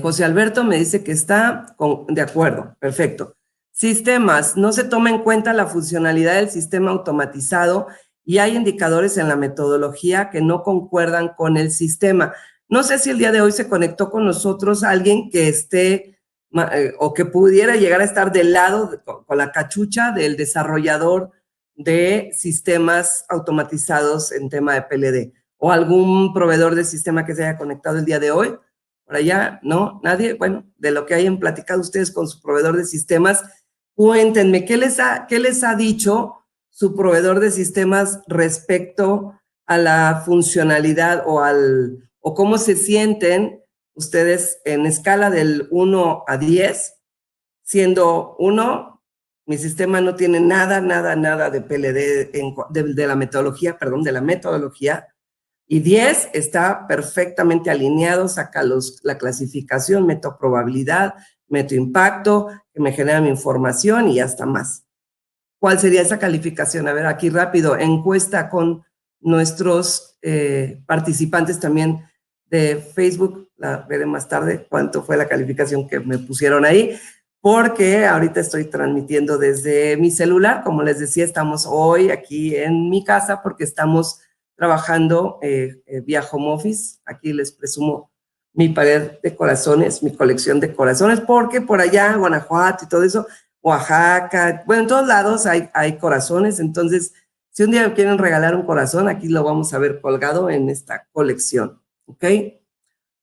José Alberto me dice que está de acuerdo, perfecto. Sistemas, no se toma en cuenta la funcionalidad del sistema automatizado y hay indicadores en la metodología que no concuerdan con el sistema. No sé si el día de hoy se conectó con nosotros alguien que esté o que pudiera llegar a estar del lado, con la cachucha del desarrollador de sistemas automatizados en tema de PLD, o algún proveedor de sistema que se haya conectado el día de hoy. Por allá, ¿no? Nadie. Bueno, de lo que hayan platicado ustedes con su proveedor de sistemas, cuéntenme, ¿qué les ha dicho su proveedor de sistemas respecto a la funcionalidad o cómo se sienten ustedes en escala del 1 a 10, siendo 1, mi sistema no tiene nada de PLD, de la metodología, y 10 está perfectamente alineado, saca la clasificación, meto probabilidad, meto impacto, que me genera mi información y hasta más. ¿Cuál sería esa calificación? A ver, aquí rápido, encuesta con nuestros participantes también de Facebook, la veré más tarde, cuánto fue la calificación que me pusieron ahí, porque ahorita estoy transmitiendo desde mi celular, como les decía, estamos hoy aquí en mi casa porque estamos trabajando vía home office. Aquí les presumo mi pared de corazones, mi colección de corazones, porque por allá, Guanajuato y todo eso, Oaxaca, bueno, en todos lados hay corazones. Entonces, si un día me quieren regalar un corazón, aquí lo vamos a ver colgado en esta colección, ¿ok?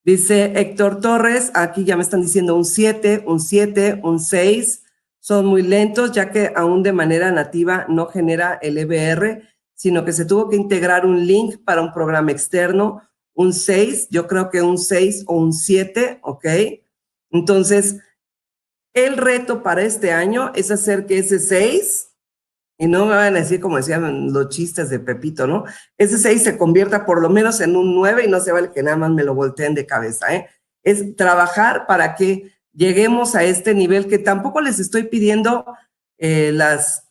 Dice Héctor Torres, aquí ya me están diciendo un 7, un 6, son muy lentos, ya que aún de manera nativa no genera el EBR, sino que se tuvo que integrar un link para un programa externo, un 6, yo creo que un 6 o un 7, ¿ok? Entonces, el reto para este año es hacer que ese 6, y no me van a decir como decían los chistes de Pepito, ¿no? Ese 6 se convierta por lo menos en un 9 y no se vale que nada más me lo volteen de cabeza, ¿eh? Es trabajar para que lleguemos a este nivel, que tampoco les estoy pidiendo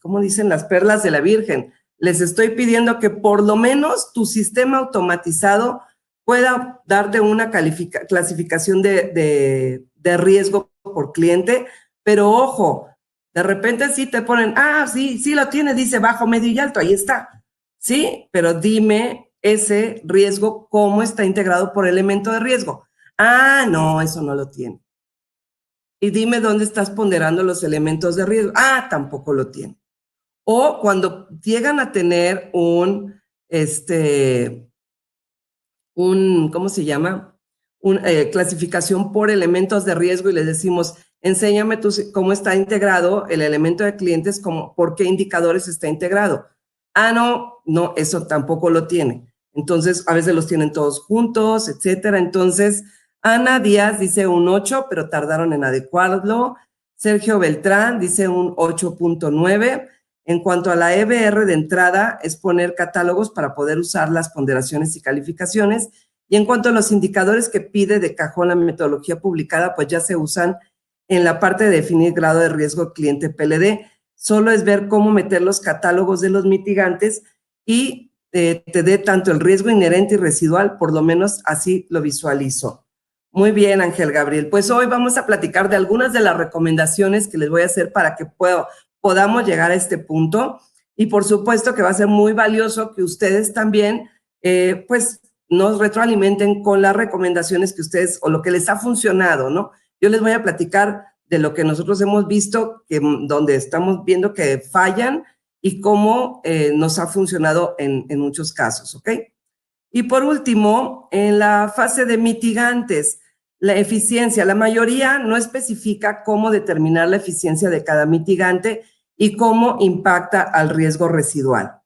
¿cómo dicen? Las perlas de la Virgen. Les estoy pidiendo que por lo menos tu sistema automatizado pueda darte una clasificación de riesgo por cliente, pero ojo, De repente sí te ponen, sí lo tiene, dice bajo, medio y alto, ahí está. Sí, pero dime ese riesgo, ¿cómo está integrado por elemento de riesgo? No, eso no lo tiene. Y dime dónde estás ponderando los elementos de riesgo. Tampoco lo tiene. O cuando llegan a tener ¿cómo se llama? Clasificación por elementos de riesgo y les decimos, enséñame cómo está integrado el elemento de clientes, por qué indicadores está integrado. No, eso tampoco lo tiene. Entonces, a veces los tienen todos juntos, etcétera. Entonces, Ana Díaz dice un 8, pero tardaron en adecuarlo. Sergio Beltrán dice un 8.9. En cuanto a la EBR de entrada, es poner catálogos para poder usar las ponderaciones y calificaciones. Y en cuanto a los indicadores que pide de cajón la metodología publicada, pues ya se usan en la parte de definir grado de riesgo cliente PLD. Solo es ver cómo meter los catálogos de los mitigantes y te dé tanto el riesgo inherente y residual, por lo menos así lo visualizo. Muy bien, Ángel Gabriel. Pues hoy vamos a platicar de algunas de las recomendaciones que les voy a hacer para que podamos llegar a este punto. Y por supuesto que va a ser muy valioso que ustedes también, pues, nos retroalimenten con las recomendaciones que ustedes, o lo que les ha funcionado, ¿no? Yo les voy a platicar de lo que nosotros hemos visto, donde estamos viendo que fallan y cómo nos ha funcionado en muchos casos, ¿ok? Y por último, en la fase de mitigantes, la eficiencia, la mayoría no especifica cómo determinar la eficiencia de cada mitigante y cómo impacta al riesgo residual.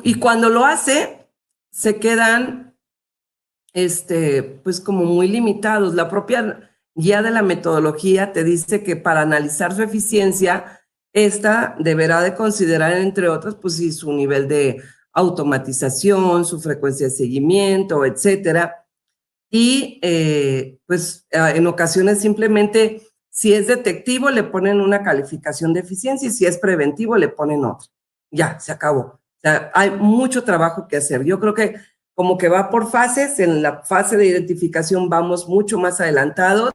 Y cuando lo hace, se quedan, pues como muy limitados. La propia guía de la metodología te dice que para analizar su eficiencia, esta deberá de considerar, entre otras, pues sí, su nivel de automatización, su frecuencia de seguimiento, etcétera. Y pues en ocasiones simplemente, si es detectivo, le ponen una calificación de eficiencia y si es preventivo, le ponen otra. Ya, se acabó. O sea, hay mucho trabajo que hacer. Yo creo que como que va por fases, en la fase de identificación vamos mucho más adelantados.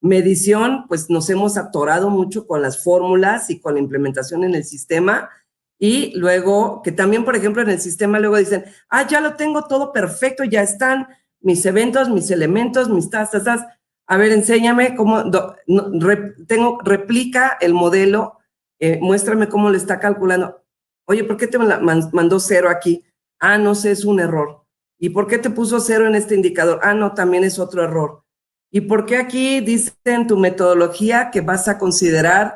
Medición, pues nos hemos atorado mucho con las fórmulas y con la implementación en el sistema. Y luego, que también, por ejemplo, en el sistema luego dicen, ya lo tengo todo perfecto, ya están mis eventos, mis elementos, mis tasas. A ver, enséñame cómo, replica el modelo, muéstrame cómo le está calculando. Oye, ¿por qué te mandó 0 aquí? No sé, es un error. ¿Y por qué te puso 0 en este indicador? No, también es otro error. ¿Y por qué aquí dice en tu metodología que vas a considerar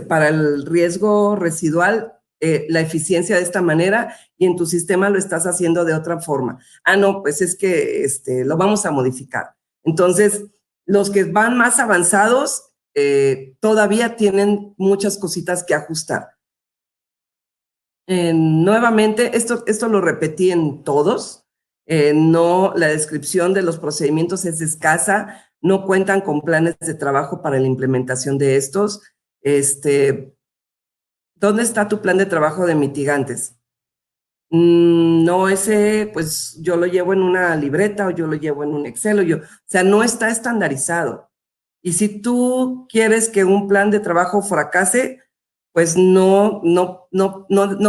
para el riesgo residual la eficiencia de esta manera y en tu sistema lo estás haciendo de otra forma? No, pues es que lo vamos a modificar. Entonces, los que van más avanzados todavía tienen muchas cositas que ajustar. Nuevamente, esto lo repetí en todos. No, la descripción de los procedimientos es escasa, no cuentan con planes de trabajo para la implementación de estos. ¿Dónde está tu plan de trabajo de mitigantes? No, ese, pues yo lo llevo en una libreta o yo lo llevo en un Excel, o sea, no está estandarizado. Y si tú quieres que un plan de trabajo fracase, pues no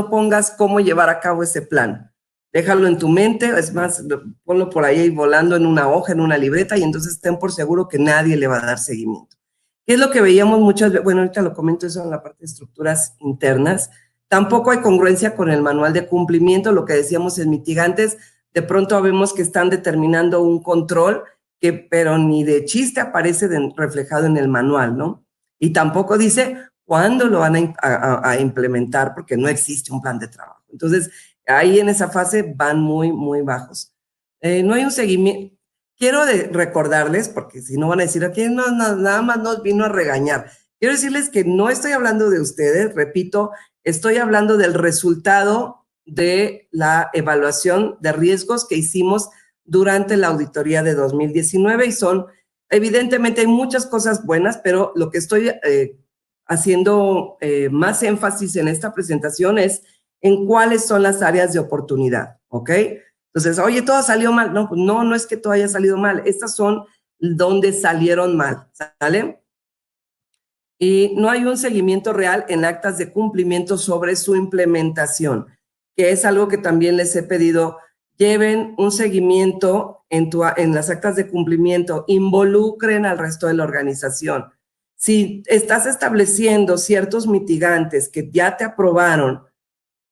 pongas cómo llevar a cabo ese plan. Déjalo en tu mente, es más, ponlo por ahí volando en una hoja, en una libreta, y entonces ten por seguro que nadie le va a dar seguimiento. ¿Qué es lo que veíamos muchas veces? Bueno, ahorita lo comento eso en la parte de estructuras internas. Tampoco hay congruencia con el manual de cumplimiento, lo que decíamos en mitigantes. De pronto vemos que están determinando un control, pero ni de chiste aparece reflejado en el manual, ¿no? Y tampoco dice cuándo lo van a implementar, porque no existe un plan de trabajo. Entonces, ahí en esa fase van muy, muy bajos. No hay un seguimiento. Quiero recordarles, porque si no van a decir, aquí nada más nos vino a regañar. Quiero decirles que no estoy hablando de ustedes, repito, estoy hablando del resultado de la evaluación de riesgos que hicimos durante la auditoría de 2019 y evidentemente hay muchas cosas buenas, pero lo que estoy haciendo más énfasis en esta presentación es en cuáles son las áreas de oportunidad, ¿ok? Entonces, oye, todo salió mal. No es que todo haya salido mal. Estas son dónde salieron mal, ¿sale? Y no hay un seguimiento real en actas de cumplimiento sobre su implementación, que es algo que también les he pedido. Lleven un seguimiento en las actas de cumplimiento, involucren al resto de la organización. Si estás estableciendo ciertos mitigantes que ya te aprobaron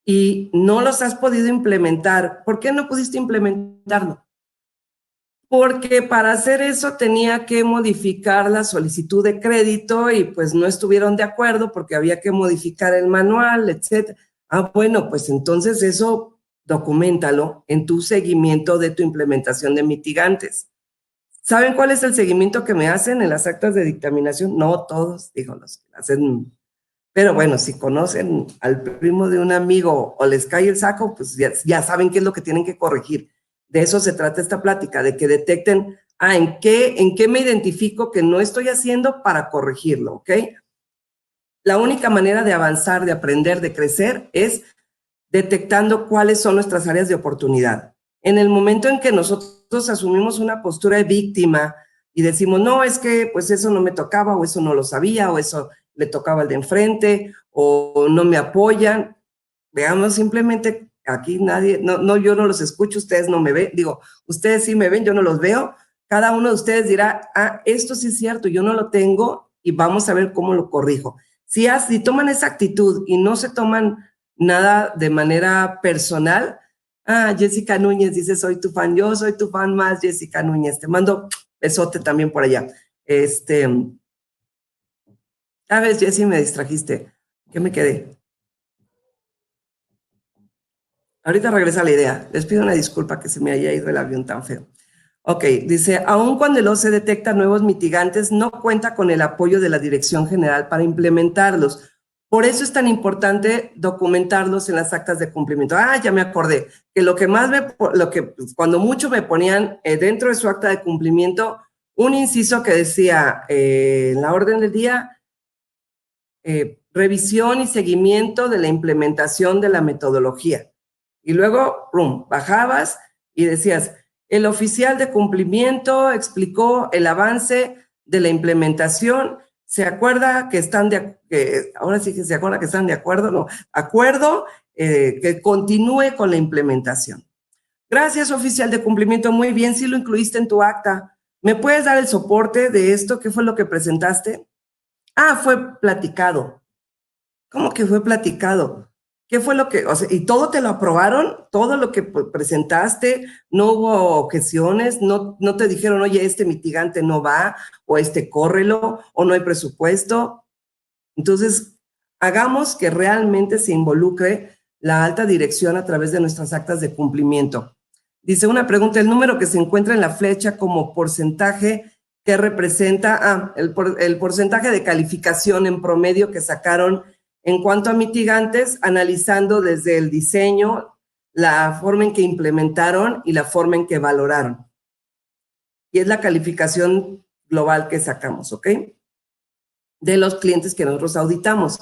y no los has podido implementar, ¿por qué no pudiste implementarlo? Porque para hacer eso tenía que modificar la solicitud de crédito y pues no estuvieron de acuerdo porque había que modificar el manual, etc. Ah, bueno, pues entonces eso documéntalo en tu seguimiento de tu implementación de mitigantes. ¿Saben cuál es el seguimiento que me hacen en las actas de dictaminación? No todos, digo, los que hacen, pero bueno, si conocen al primo de un amigo o les cae el saco, pues ya saben qué es lo que tienen que corregir. De eso se trata esta plática, de que detecten, ¿en qué me identifico que no estoy haciendo para corregirlo? ¿Ok? La única manera de avanzar, de aprender, de crecer es detectando cuáles son nuestras áreas de oportunidad. En el momento en que nosotros asumimos una postura de víctima y decimos, no, es que pues eso no me tocaba, o eso no lo sabía, o eso le tocaba al de enfrente, o no me apoyan, veamos, simplemente aquí nadie, yo no los escucho, ustedes no me ven, digo, ustedes sí me ven, yo no los veo, cada uno de ustedes dirá, esto sí es cierto, yo no lo tengo y vamos a ver cómo lo corrijo. Si toman esa actitud y no se toman nada de manera personal, Jessica Núñez dice, soy tu fan, yo soy tu fan más, Jessica Núñez, te mando besote también por allá. Ves, Jessy, me distrajiste, ¿qué me quedé? Ahorita regresa la idea. Les pido una disculpa que se me haya ido el avión tan feo. Ok, dice, aun cuando el OCE detecta nuevos mitigantes, no cuenta con el apoyo de la Dirección General para implementarlos. Por eso es tan importante documentarlos en las actas de cumplimiento. Ya me acordé, que cuando mucho me ponían dentro de su acta de cumplimiento, un inciso que decía, en la orden del día, revisión y seguimiento de la implementación de la metodología. Y luego, bajabas y decías, el oficial de cumplimiento explicó el avance de la implementación, se acuerda que están ahora sí que se acuerda que están de acuerdo, no, acuerdo que continúe con la implementación. Gracias, oficial de cumplimiento, muy bien, sí lo incluiste en tu acta. ¿Me puedes dar el soporte de esto? ¿Qué fue lo que presentaste? Fue platicado. ¿Cómo que fue platicado? ¿Qué fue lo que, y todo te lo aprobaron? ¿Todo lo que presentaste? ¿No hubo objeciones? ¿No te dijeron, oye, este mitigante no va, o córrelo, o no hay presupuesto? Entonces, hagamos que realmente se involucre la alta dirección a través de nuestras actas de cumplimiento. Dice una pregunta, el número que se encuentra en la flecha como porcentaje que representa, el porcentaje de calificación en promedio que sacaron en cuanto a mitigantes, analizando desde el diseño, la forma en que implementaron y la forma en que valoraron. Y es la calificación global que sacamos, ¿ok? De los clientes que nosotros auditamos.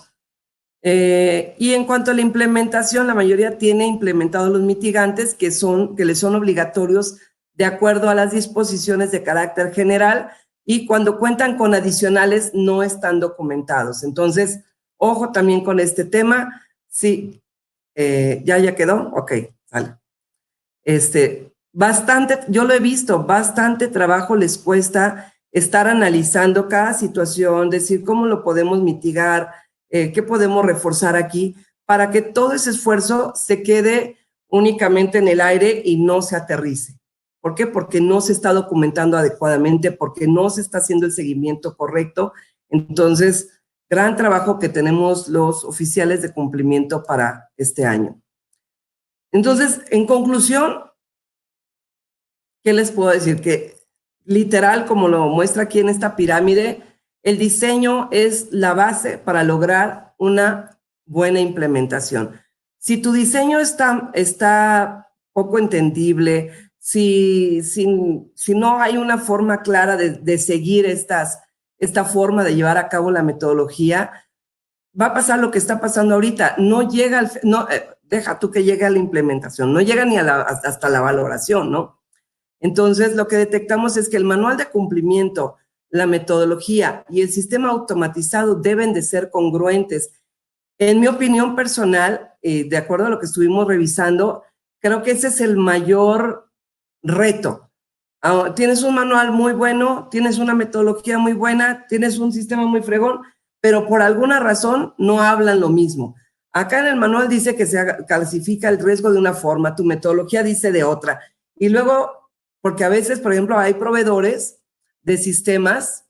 Y en cuanto a la implementación, la mayoría tiene implementados los mitigantes que les son obligatorios de acuerdo a las disposiciones de carácter general, y cuando cuentan con adicionales no están documentados. Entonces, ojo también con este tema. Sí, ¿ya quedó? Ok, sale. Yo lo he visto, bastante trabajo les cuesta estar analizando cada situación, decir cómo lo podemos mitigar, qué podemos reforzar aquí, para que todo ese esfuerzo se quede únicamente en el aire y no se aterrice. ¿Por qué? Porque no se está documentando adecuadamente, porque no se está haciendo el seguimiento correcto. Entonces, gran trabajo que tenemos los oficiales de cumplimiento para este año. Entonces, en conclusión, ¿qué les puedo decir? Que literal, como lo muestra aquí en esta pirámide, el diseño es la base para lograr una buena implementación. Si tu diseño está poco entendible, si no hay una forma clara de seguir esta forma de llevar a cabo la metodología, va a pasar lo que está pasando ahorita. No llega, deja tú que llegue a la implementación, no llega ni hasta la valoración, ¿no? Entonces, lo que detectamos es que el manual de cumplimiento, la metodología y el sistema automatizado deben de ser congruentes. En mi opinión personal, de acuerdo a lo que estuvimos revisando, creo que ese es el mayor reto. Tienes un manual muy bueno, tienes una metodología muy buena, tienes un sistema muy fregón, pero por alguna razón no hablan lo mismo. Acá en el manual dice que se clasifica el riesgo de una forma, tu metodología dice de otra. Y luego, porque a veces, por ejemplo, hay proveedores de sistemas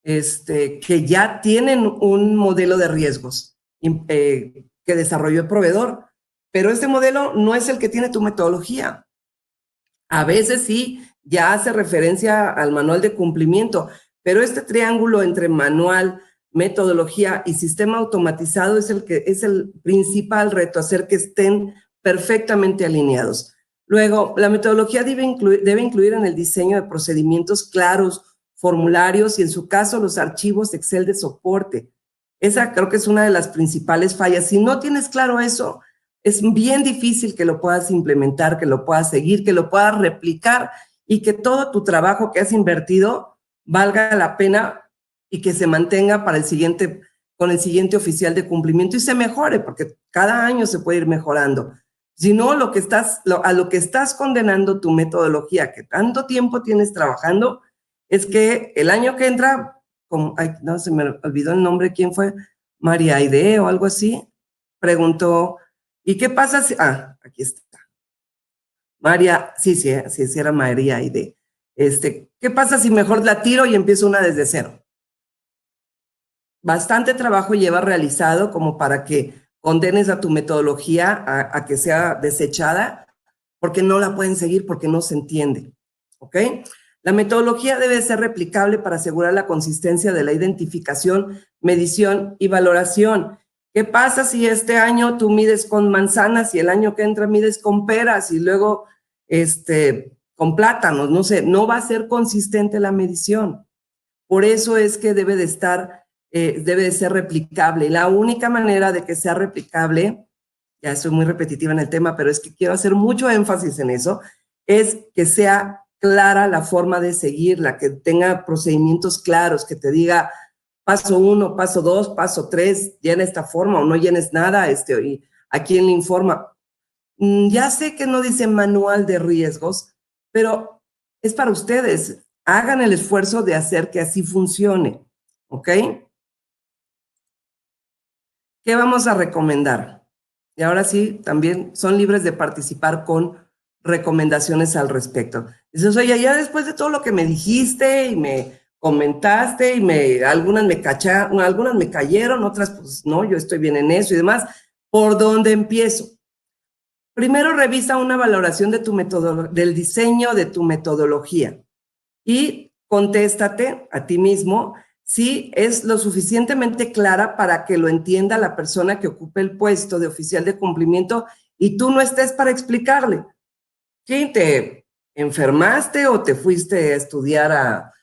que ya tienen un modelo de riesgos que desarrolló el proveedor, pero este modelo no es el que tiene tu metodología. A veces sí, ya hace referencia al manual de cumplimiento, pero este triángulo entre manual, metodología y sistema automatizado es el principal reto, hacer que estén perfectamente alineados. Luego, la metodología debe incluir en el diseño de procedimientos claros, formularios y en su caso los archivos Excel de soporte. Esa creo que es una de las principales fallas. Si no tienes claro eso, es bien difícil que lo puedas implementar, que lo puedas seguir, que lo puedas replicar y que todo tu trabajo que has invertido valga la pena y que se mantenga para con el siguiente oficial de cumplimiento y se mejore, porque cada año se puede ir mejorando. Si no, a lo que estás condenando tu metodología, que tanto tiempo tienes trabajando, es que el año que entra, no se me olvidó el nombre, ¿quién fue? María Aide o algo así, preguntó, ¿y qué pasa si...? Aquí está. María, sí, era María Aide. ¿Qué pasa si mejor la tiro y empiezo una desde cero? Bastante trabajo lleva realizado como para que condenes a tu metodología a que sea desechada, porque no la pueden seguir, porque no se entiende, ¿ok? La metodología debe ser replicable para asegurar la consistencia de la identificación, medición y valoración. ¿Qué pasa si este año tú mides con manzanas y el año que entra mides con peras y luego con plátanos? No sé, no va a ser consistente la medición. Por eso es que debe de ser replicable. La única manera de que sea replicable, ya soy muy repetitiva en el tema, pero es que quiero hacer mucho énfasis en eso, es que sea clara la forma de seguirla, que tenga procedimientos claros, que te diga paso 1, paso 2, paso 3, llena esta forma o no llenes nada, y a quién le informa. Ya sé que no dice manual de riesgos, pero es para ustedes. Hagan el esfuerzo de hacer que así funcione, ¿ok? ¿Qué vamos a recomendar? Y ahora sí, también son libres de participar con recomendaciones al respecto. Dices, oye, ya después de todo lo que me dijiste y me comentaste y algunas me cayeron, otras pues no, yo estoy bien en eso y demás, ¿por dónde empiezo? Primero revisa una valoración de del diseño de tu metodología y contéstate a ti mismo si es lo suficientemente clara para que lo entienda la persona que ocupe el puesto de oficial de cumplimiento y tú no estés para explicarle. ¿Sí? ¿Te enfermaste o te fuiste a estudiar a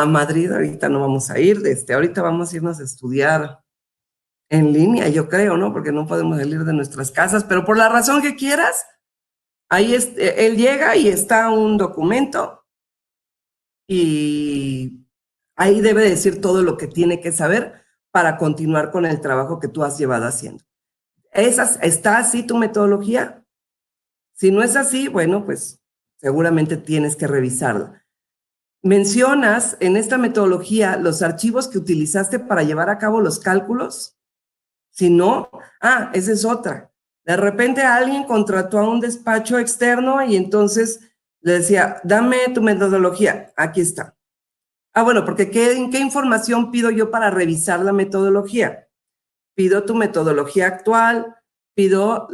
Madrid? Ahorita no vamos a ir, ahorita vamos a irnos a estudiar en línea, yo creo, ¿no? Porque no podemos salir de nuestras casas, pero por la razón que quieras, ahí él llega y está un documento y ahí debe decir todo lo que tiene que saber para continuar con el trabajo que tú has llevado haciendo. ¿Está así tu metodología? Si no es así, bueno, pues seguramente tienes que revisarla. ¿Mencionas en esta metodología los archivos que utilizaste para llevar a cabo los cálculos? Si no, esa es otra. De repente alguien contrató a un despacho externo y entonces le decía, dame tu metodología, aquí está. Bueno, porque ¿qué información pido yo para revisar la metodología? Pido tu metodología actual, pido,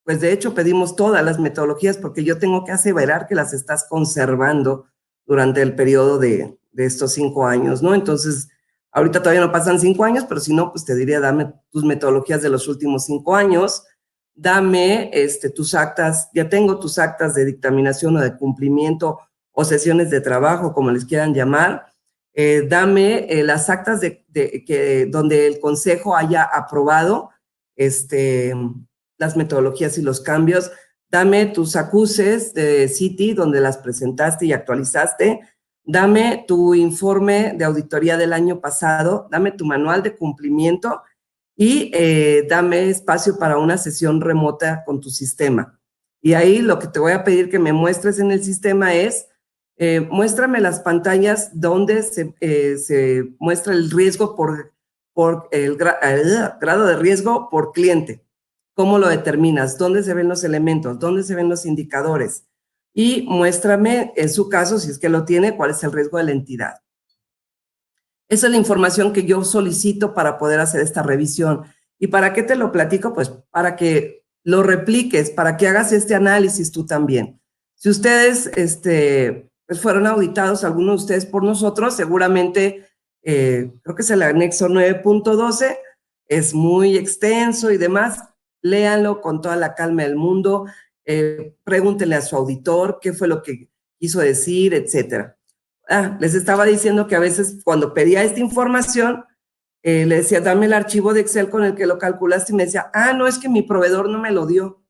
pues de hecho pedimos todas las metodologías porque yo tengo que aseverar que las estás conservando durante el periodo de estos 5 años, ¿no? Entonces, ahorita todavía no pasan 5 años, pero si no, pues te diría, dame tus metodologías de los últimos 5 años, dame tus actas, ya tengo tus actas de dictaminación o de cumplimiento o sesiones de trabajo, como les quieran llamar, dame las actas donde el consejo haya aprobado las metodologías y los cambios, dame tus acuses de Citi, donde las presentaste y actualizaste, dame tu informe de auditoría del año pasado, dame tu manual de cumplimiento y dame espacio para una sesión remota con tu sistema. Y ahí lo que te voy a pedir que me muestres en el sistema es, muéstrame las pantallas donde se muestra el riesgo por el grado de riesgo por cliente. ¿Cómo lo determinas? ¿Dónde se ven los elementos? ¿Dónde se ven los indicadores? Y muéstrame, en su caso, si es que lo tiene, cuál es el riesgo de la entidad. Esa es la información que yo solicito para poder hacer esta revisión. ¿Y para qué te lo platico? Pues para que lo repliques, para que hagas este análisis tú también. Si ustedes pues fueron auditados, algunos de ustedes por nosotros, seguramente, creo que es el anexo 9.12, es muy extenso y demás. Léanlo con toda la calma del mundo, pregúntenle a su auditor qué fue lo que quiso decir, etcétera. Les estaba diciendo que a veces cuando pedía esta información, le decía, dame el archivo de Excel con el que lo calculaste, y me decía, no, es que mi proveedor no me lo dio.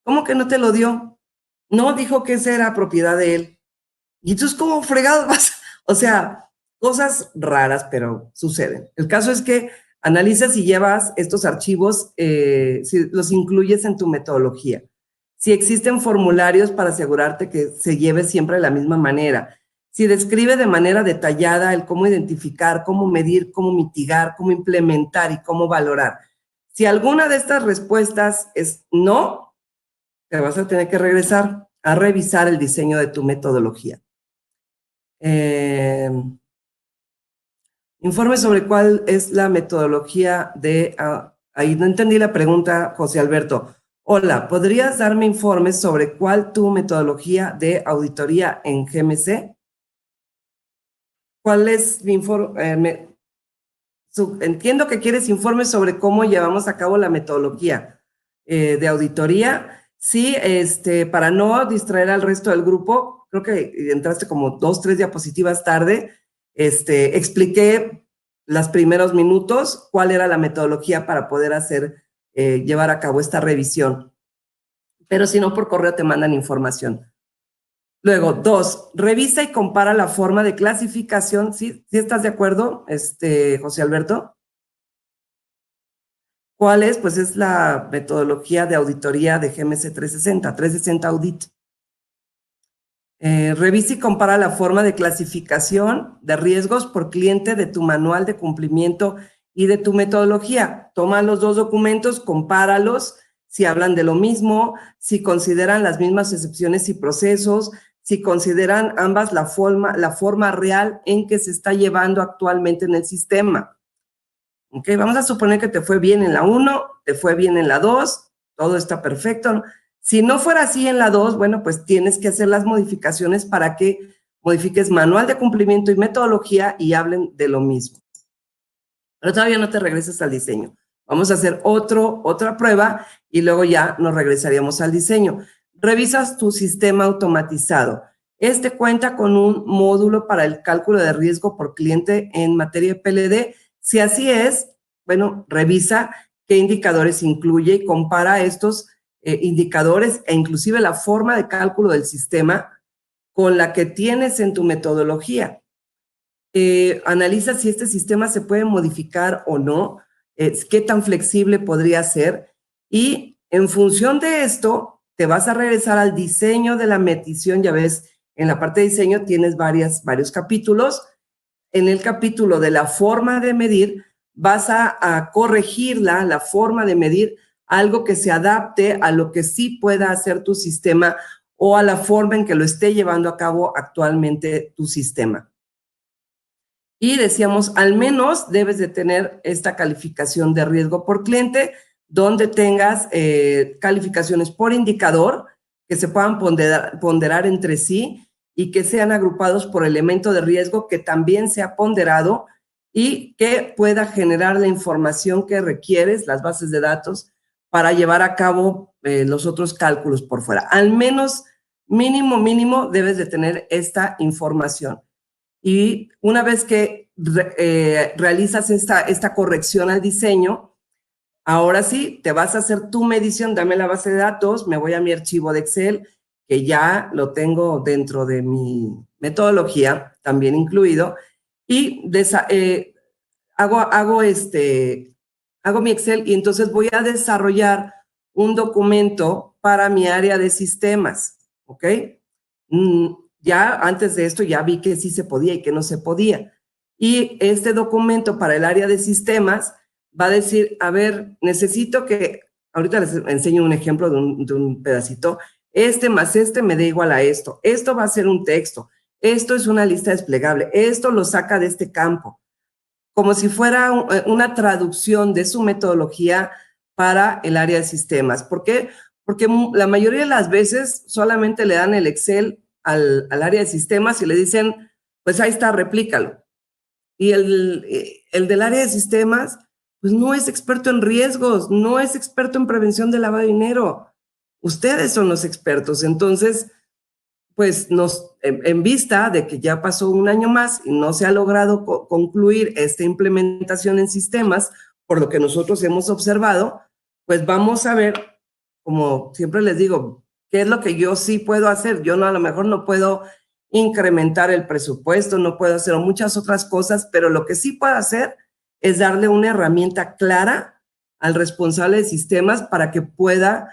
¿Cómo que no te lo dio? No, dijo que esa era propiedad de él. Y entonces, ¿cómo fregados vas? O sea, cosas raras, pero suceden. El caso es que analizas y llevas estos archivos, si los incluyes en tu metodología. Si existen formularios para asegurarte que se lleve siempre de la misma manera. Si describe de manera detallada el cómo identificar, cómo medir, cómo mitigar, cómo implementar y cómo valorar. Si alguna de estas respuestas es no, te vas a tener que regresar a revisar el diseño de tu metodología. Informe sobre cuál es la metodología de... ahí no entendí la pregunta, José Alberto. Hola, ¿podrías darme informes sobre cuál tu metodología de auditoría en GMC? ¿Cuál es mi informe? Entiendo que quieres informes sobre cómo llevamos a cabo la metodología de auditoría. Sí, para no distraer al resto del grupo, creo que entraste como 2, 3 diapositivas tarde, expliqué los primeros minutos cuál era la metodología para poder llevar a cabo esta revisión. Pero si no, por correo te mandan información. Luego, 2, revisa y compara la forma de clasificación. ¿Sí estás de acuerdo, José Alberto? ¿Cuál es? Pues es la metodología de auditoría de GMC 360 Audit. Revisa y compara la forma de clasificación de riesgos por cliente de tu manual de cumplimiento y de tu metodología. Toma los dos documentos, compáralos, si hablan de lo mismo, si consideran las mismas excepciones y procesos, si consideran ambas la forma real en que se está llevando actualmente en el sistema. Ok, vamos a suponer que te fue bien en la 1, te fue bien en la 2, todo está perfecto. Si no fuera así en la 2, bueno, pues tienes que hacer las modificaciones para que modifiques manual de cumplimiento y metodología y hablen de lo mismo. Pero todavía no te regresas al diseño. Vamos a hacer otra prueba y luego ya nos regresaríamos al diseño. Revisas tu sistema automatizado. Este cuenta con un módulo para el cálculo de riesgo por cliente en materia de PLD. Si así es, bueno, revisa qué indicadores incluye y compara estos indicadores e inclusive la forma de cálculo del sistema con la que tienes en tu metodología. Analiza si este sistema se puede modificar o no, qué tan flexible podría ser, y en función de esto te vas a regresar al diseño de la medición. Ya ves, en la parte de diseño tienes varios capítulos. En el capítulo de la forma de medir vas a corregirla, la forma de medir, algo que se adapte a lo que sí pueda hacer tu sistema o a la forma en que lo esté llevando a cabo actualmente tu sistema. Y decíamos, al menos debes de tener esta calificación de riesgo por cliente, donde tengas calificaciones por indicador que se puedan ponderar entre sí y que sean agrupados por elemento de riesgo que también sea ponderado y que pueda generar la información que requieres, las bases de datos, para llevar a cabo los otros cálculos por fuera. Al menos mínimo debes de tener esta información. Y una vez que realizas esta corrección al diseño, Ahora sí, te vas a hacer tu medición, dame la base de datos, me voy a mi archivo de Excel, que ya lo tengo dentro de mi metodología, también incluido, y hago mi Excel y entonces voy a desarrollar un documento para mi área de sistemas, ¿ok? Ya antes de esto ya vi que sí se podía y que no se podía. Y este documento para el área de sistemas va a decir, a ver, necesito que, ahorita les enseño un ejemplo de un pedacito, este más este me da igual a esto va a ser un texto, esto es una lista desplegable, esto lo saca de este campo, como si fuera una traducción de su metodología para el área de sistemas. ¿Por qué? Porque la mayoría de las veces solamente le dan el Excel al área de sistemas y le dicen, pues ahí está, replícalo. Y el del área de sistemas, pues no es experto en riesgos, no es experto en prevención de lavado de dinero. Ustedes son los expertos. Entonces, pues en vista de que ya pasó un año más y no se ha logrado concluir esta implementación en sistemas, por lo que nosotros hemos observado, pues vamos a ver, como siempre les digo, qué es lo que yo sí puedo hacer. Yo no, a lo mejor no puedo incrementar el presupuesto, no puedo hacer muchas otras cosas, pero lo que sí puedo hacer es darle una herramienta clara al responsable de sistemas para que pueda,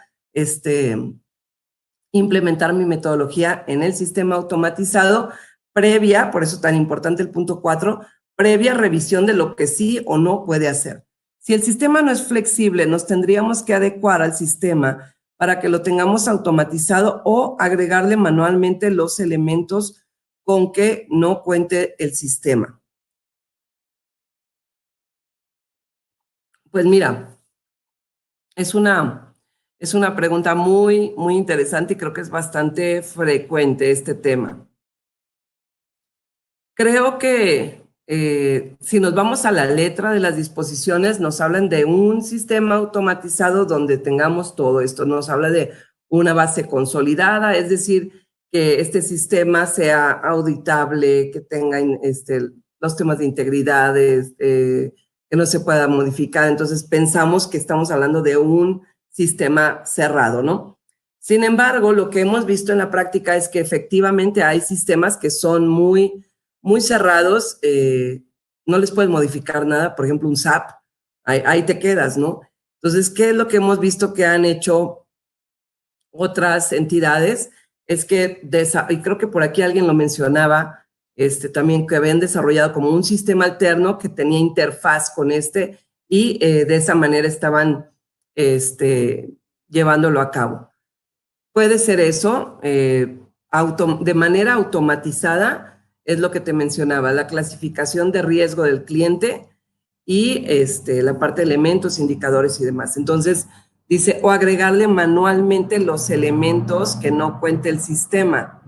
implementar mi metodología en el sistema automatizado previa, por eso tan importante el punto 4, previa revisión de lo que sí o no puede hacer. Si el sistema no es flexible, nos tendríamos que adecuar al sistema para que lo tengamos automatizado o agregarle manualmente los elementos con que no cuente el sistema. Pues mira, es una pregunta muy, muy interesante y creo que es bastante frecuente este tema. Creo que si nos vamos a la letra de las disposiciones, nos hablan de un sistema automatizado donde tengamos todo esto. Nos habla de una base consolidada, es decir, que este sistema sea auditable, que tenga los temas de integridad, que no se pueda modificar. Entonces pensamos que estamos hablando de un sistema cerrado, ¿no? Sin embargo, lo que hemos visto en la práctica es que efectivamente hay sistemas que son muy cerrados, no les puedes modificar nada, por ejemplo, un SAP, ahí te quedas, ¿no? Entonces, ¿qué es lo que hemos visto que han hecho otras entidades? Es que, y creo que por aquí alguien lo mencionaba, también que habían desarrollado como un sistema alterno que tenía interfaz con y de esa manera estaban llevándolo a cabo. Puede ser eso, de manera automatizada, es lo que te mencionaba, la clasificación de riesgo del cliente y la parte de elementos, indicadores y demás. Entonces, dice, o agregarle manualmente los elementos que no cuente el sistema.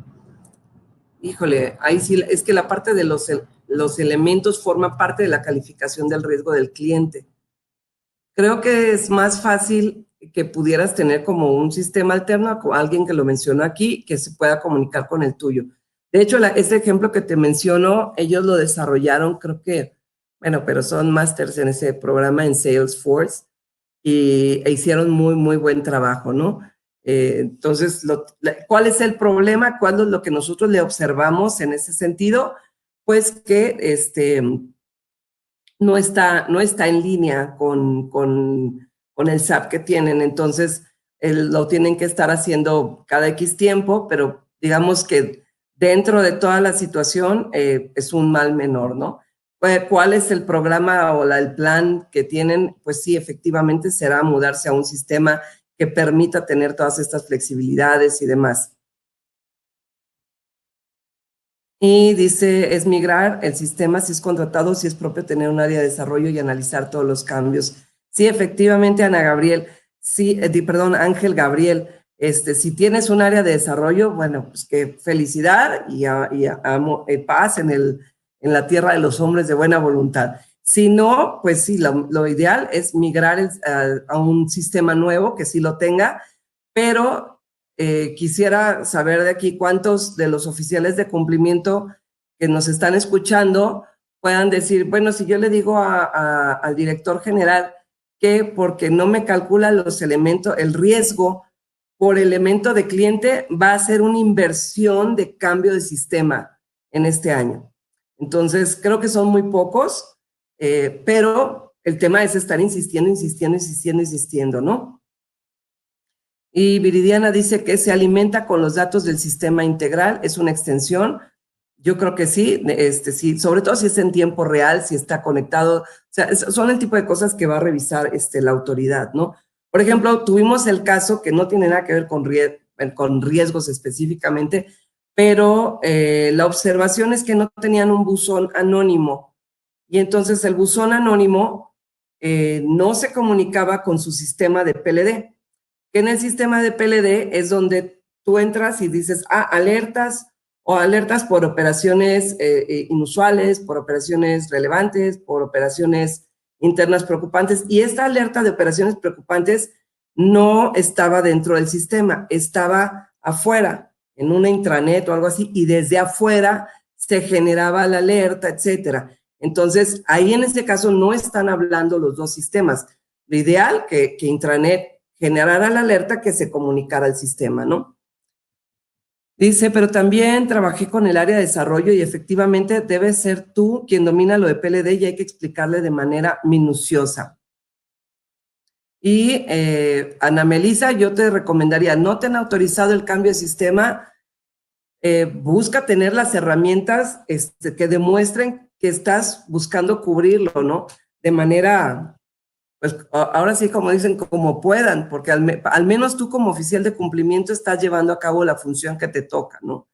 Híjole, ahí sí, es que la parte de los elementos forma parte de la calificación del riesgo del cliente. Creo que es más fácil que pudieras tener como un sistema alterno, alguien que lo mencionó aquí, que se pueda comunicar con el tuyo. De hecho, este ejemplo que te menciono, ellos lo desarrollaron, creo que, bueno, pero son másters en ese programa en Salesforce e hicieron muy, muy buen trabajo, ¿no? Entonces, ¿cuál es el problema? ¿Cuál es lo que nosotros le observamos en ese sentido? Pues que no está en línea con el SAP que tienen, entonces lo tienen que estar haciendo cada X tiempo, pero digamos que dentro de toda la situación es un mal menor, ¿no? ¿Cuál es el programa o el plan que tienen? Pues sí, efectivamente será mudarse a un sistema que permita tener todas estas flexibilidades y demás. Y dice, es migrar el sistema si es contratado, si es propio tener un área de desarrollo y analizar todos los cambios. Sí, efectivamente, Ana Gabriel, sí, perdón, Ángel Gabriel, si tienes un área de desarrollo, bueno, pues qué felicidad y paz en la tierra de los hombres de buena voluntad. Si no, pues sí, lo ideal es migrar a un sistema nuevo que sí lo tenga, pero quisiera saber de aquí cuántos de los oficiales de cumplimiento que nos están escuchando puedan decir, bueno, si yo le digo al director general que porque no me calcula los elementos, el riesgo por elemento de cliente, va a ser una inversión de cambio de sistema en este año. Entonces, creo que son muy pocos, pero el tema es estar insistiendo, ¿no? Y Viridiana dice que se alimenta con los datos del sistema integral, es una extensión. Yo creo que sí, sí, sobre todo si es en tiempo real, si está conectado. O sea, son el tipo de cosas que va a revisar la autoridad, ¿no? Por ejemplo, tuvimos el caso que no tiene nada que ver con riesgos específicamente, pero la observación es que no tenían un buzón anónimo. Y entonces el buzón anónimo no se comunicaba con su sistema de PLD, que en el sistema de PLD es donde tú entras y dices, alertas o alertas por operaciones inusuales, por operaciones relevantes, por operaciones internas preocupantes. Y esta alerta de operaciones preocupantes no estaba dentro del sistema, estaba afuera, en una intranet o algo así, y desde afuera se generaba la alerta, etcétera. Entonces, ahí en este caso no están hablando los dos sistemas. Lo ideal que intranet generara la alerta que se comunicara al sistema, ¿no? Dice, pero también trabajé con el área de desarrollo y efectivamente debes ser tú quien domina lo de PLD y hay que explicarle de manera minuciosa. Y Ana Melisa, yo te recomendaría, no te han autorizado el cambio de sistema, busca tener las herramientas que demuestren que estás buscando cubrirlo, ¿no? De manera, pues ahora sí, como dicen, como puedan, porque al menos tú como oficial de cumplimiento estás llevando a cabo la función que te toca, ¿no?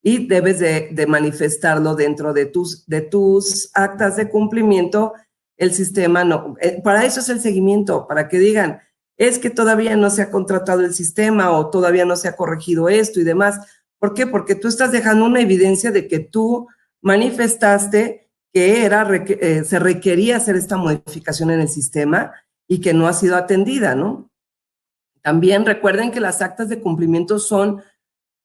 Y debes de manifestarlo dentro de tus actas de cumplimiento. El sistema no, para eso es el seguimiento, para que digan, es que todavía no se ha contratado el sistema o todavía no se ha corregido esto y demás. ¿Por qué? Porque tú estás dejando una evidencia de que tú manifestaste que se requería hacer esta modificación en el sistema y que no ha sido atendida, ¿no? También recuerden que las actas de cumplimiento son,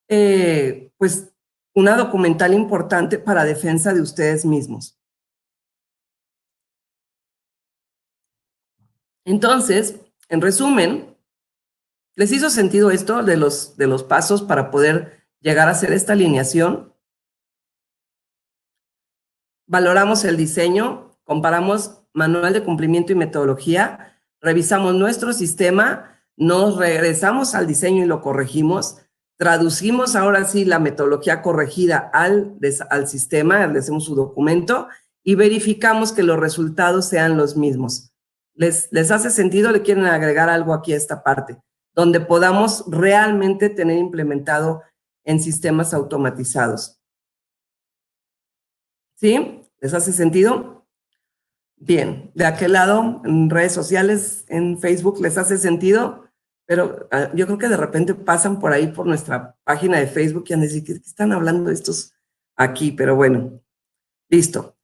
pues, una documental importante para defensa de ustedes mismos. Entonces, en resumen, ¿les hizo sentido esto de los pasos para poder llegar a hacer esta alineación? Valoramos el diseño, comparamos manual de cumplimiento y metodología, revisamos nuestro sistema, nos regresamos al diseño y lo corregimos, traducimos ahora sí la metodología corregida al sistema, le hacemos su documento y verificamos que los resultados sean los mismos. ¿Les hace sentido? ¿Le quieren agregar algo aquí a esta parte? Donde podamos realmente tener implementado en sistemas automatizados. ¿Sí? ¿Les hace sentido? Bien, de aquel lado, en redes sociales, en Facebook, ¿les hace sentido? Pero yo creo que de repente pasan por ahí por nuestra página de Facebook y han de decir, ¿qué están hablando estos aquí? Pero bueno, listo.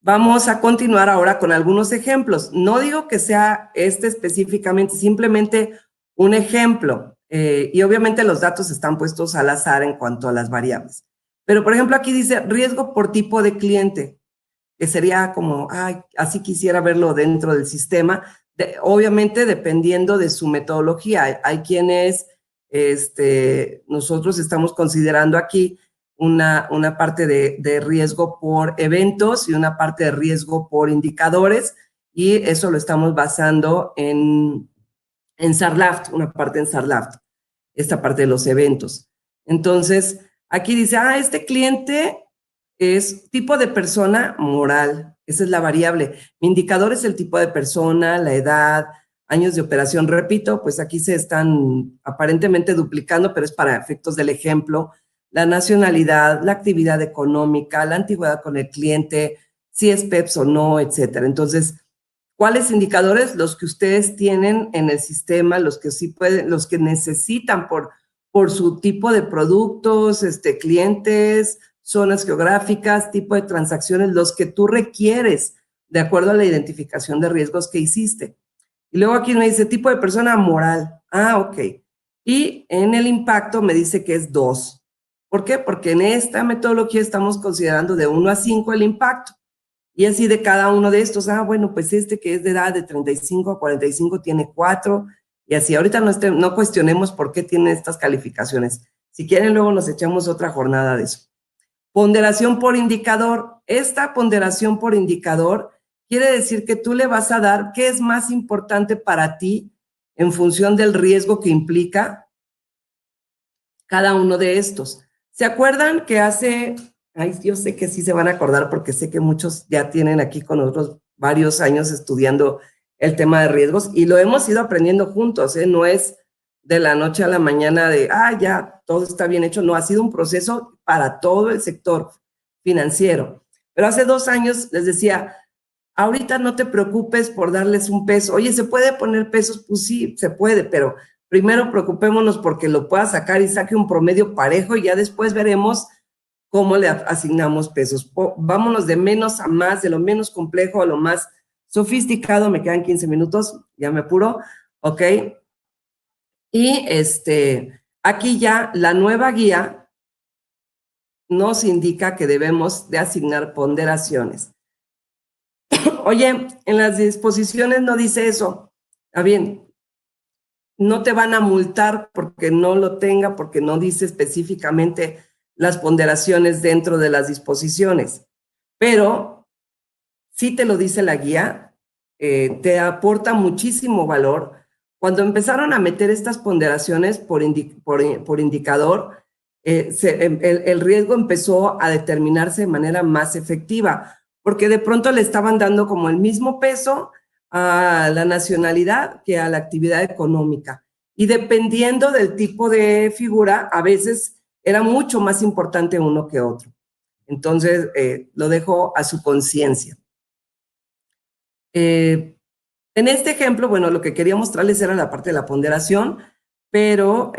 Vamos a continuar ahora con algunos ejemplos. No digo que sea específicamente, simplemente un ejemplo. Y obviamente los datos están puestos al azar en cuanto a las variables. Pero, por ejemplo, aquí dice riesgo por tipo de cliente, que sería como, ay, así quisiera verlo dentro del sistema, obviamente dependiendo de su metodología. Hay quienes nosotros estamos considerando aquí una parte de riesgo por eventos y una parte de riesgo por indicadores, y eso lo estamos basando en SARLAFT, una parte en SARLAFT, esta parte de los eventos. Entonces, aquí dice, este cliente es tipo de persona moral, esa es la variable. Mi indicador es el tipo de persona, la edad, años de operación. Repito, pues aquí se están aparentemente duplicando, pero es para efectos del ejemplo. La nacionalidad, la actividad económica, la antigüedad con el cliente, si es PEPS o no, etcétera. Entonces, ¿cuáles indicadores? Los que ustedes tienen en el sistema, los que sí pueden, los que necesitan por su tipo de productos, clientes, zonas geográficas, tipo de transacciones, los que tú requieres de acuerdo a la identificación de riesgos que hiciste. Y luego aquí me dice tipo de persona moral. Ok. Y en el impacto me dice que es 2. ¿Por qué? Porque en esta metodología estamos considerando de 1 a 5 el impacto. Y así de cada uno de estos, bueno, pues este que es de edad de 35 a 45 tiene 4, y así. Ahorita no cuestionemos por qué tiene estas calificaciones. Si quieren, luego nos echamos otra jornada de eso. Ponderación por indicador. Esta ponderación por indicador quiere decir que tú le vas a dar qué es más importante para ti en función del riesgo que implica cada uno de estos. ¿Se acuerdan que yo sé que sí se van a acordar porque sé que muchos ya tienen aquí con nosotros varios años estudiando el tema de riesgos y lo hemos ido aprendiendo juntos, ¿eh? No es de la noche a la mañana de, ya, todo está bien hecho. No, ha sido un proceso para todo el sector financiero. Pero hace 2 años les decía, ahorita no te preocupes por darles un peso. Oye, ¿se puede poner pesos? Pues sí, se puede, pero primero preocupémonos porque lo pueda sacar y saque un promedio parejo y ya después veremos cómo le asignamos pesos. Vámonos de menos a más, de lo menos complejo a lo más sofisticado. Me quedan 15 minutos, ya me apuro, ¿ok? Y aquí ya la nueva guía nos indica que debemos de asignar ponderaciones. Oye, en las disposiciones no dice eso. Está bien, no te van a multar porque no lo tenga, porque no dice específicamente las ponderaciones dentro de las disposiciones, pero sí te lo dice la guía, te aporta muchísimo valor. Cuando empezaron a meter estas ponderaciones por indicador, el riesgo empezó a determinarse de manera más efectiva, porque de pronto le estaban dando como el mismo peso a la nacionalidad que a la actividad económica. Y dependiendo del tipo de figura, a veces era mucho más importante uno que otro. Entonces, lo dejo a su conciencia. En este ejemplo, bueno, lo que quería mostrarles era la parte de la ponderación, pero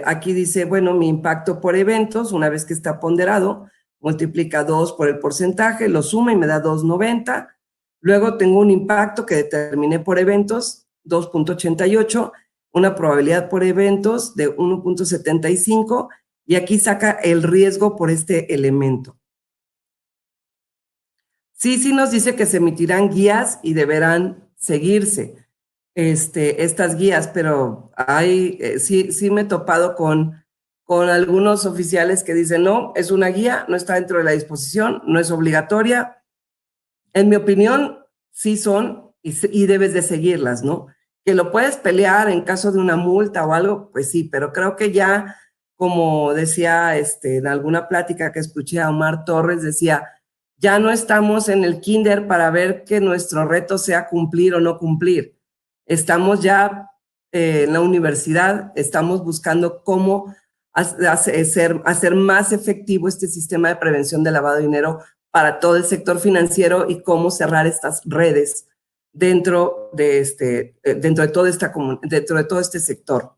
aquí dice, bueno, mi impacto por eventos, una vez que está ponderado, multiplica 2 por el porcentaje, lo suma y me da 2.90. Luego tengo un impacto que determiné por eventos, 2.88, una probabilidad por eventos de 1.75, y aquí saca el riesgo por este elemento. Sí nos dice que se emitirán guías y deberán seguirse estas guías, pero sí me he topado con algunos oficiales que dicen, no, es una guía, no está dentro de la disposición, no es obligatoria. En mi opinión, sí son y debes de seguirlas, ¿no? Que lo puedes pelear en caso de una multa o algo, pues sí, pero creo que ya, como decía en alguna plática que escuché a Omar Torres, decía, ya no estamos en el kinder para ver que nuestro reto sea cumplir o no cumplir. Estamos ya en la universidad, estamos buscando cómo hacer más efectivo este sistema de prevención de lavado de dinero para todo el sector financiero y cómo cerrar estas redes dentro de todo este sector.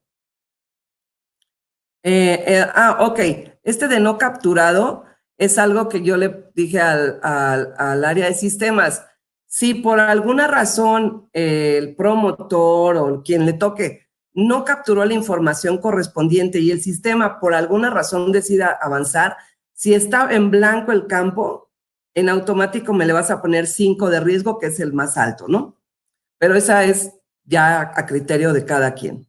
Ok, de no capturado es algo que yo le dije al área de sistemas. Si por alguna razón el promotor o quien le toque no capturó la información correspondiente y el sistema por alguna razón decida avanzar, si está en blanco el campo, en automático me le vas a poner 5 de riesgo, que es el más alto, ¿no? Pero esa es ya a criterio de cada quien.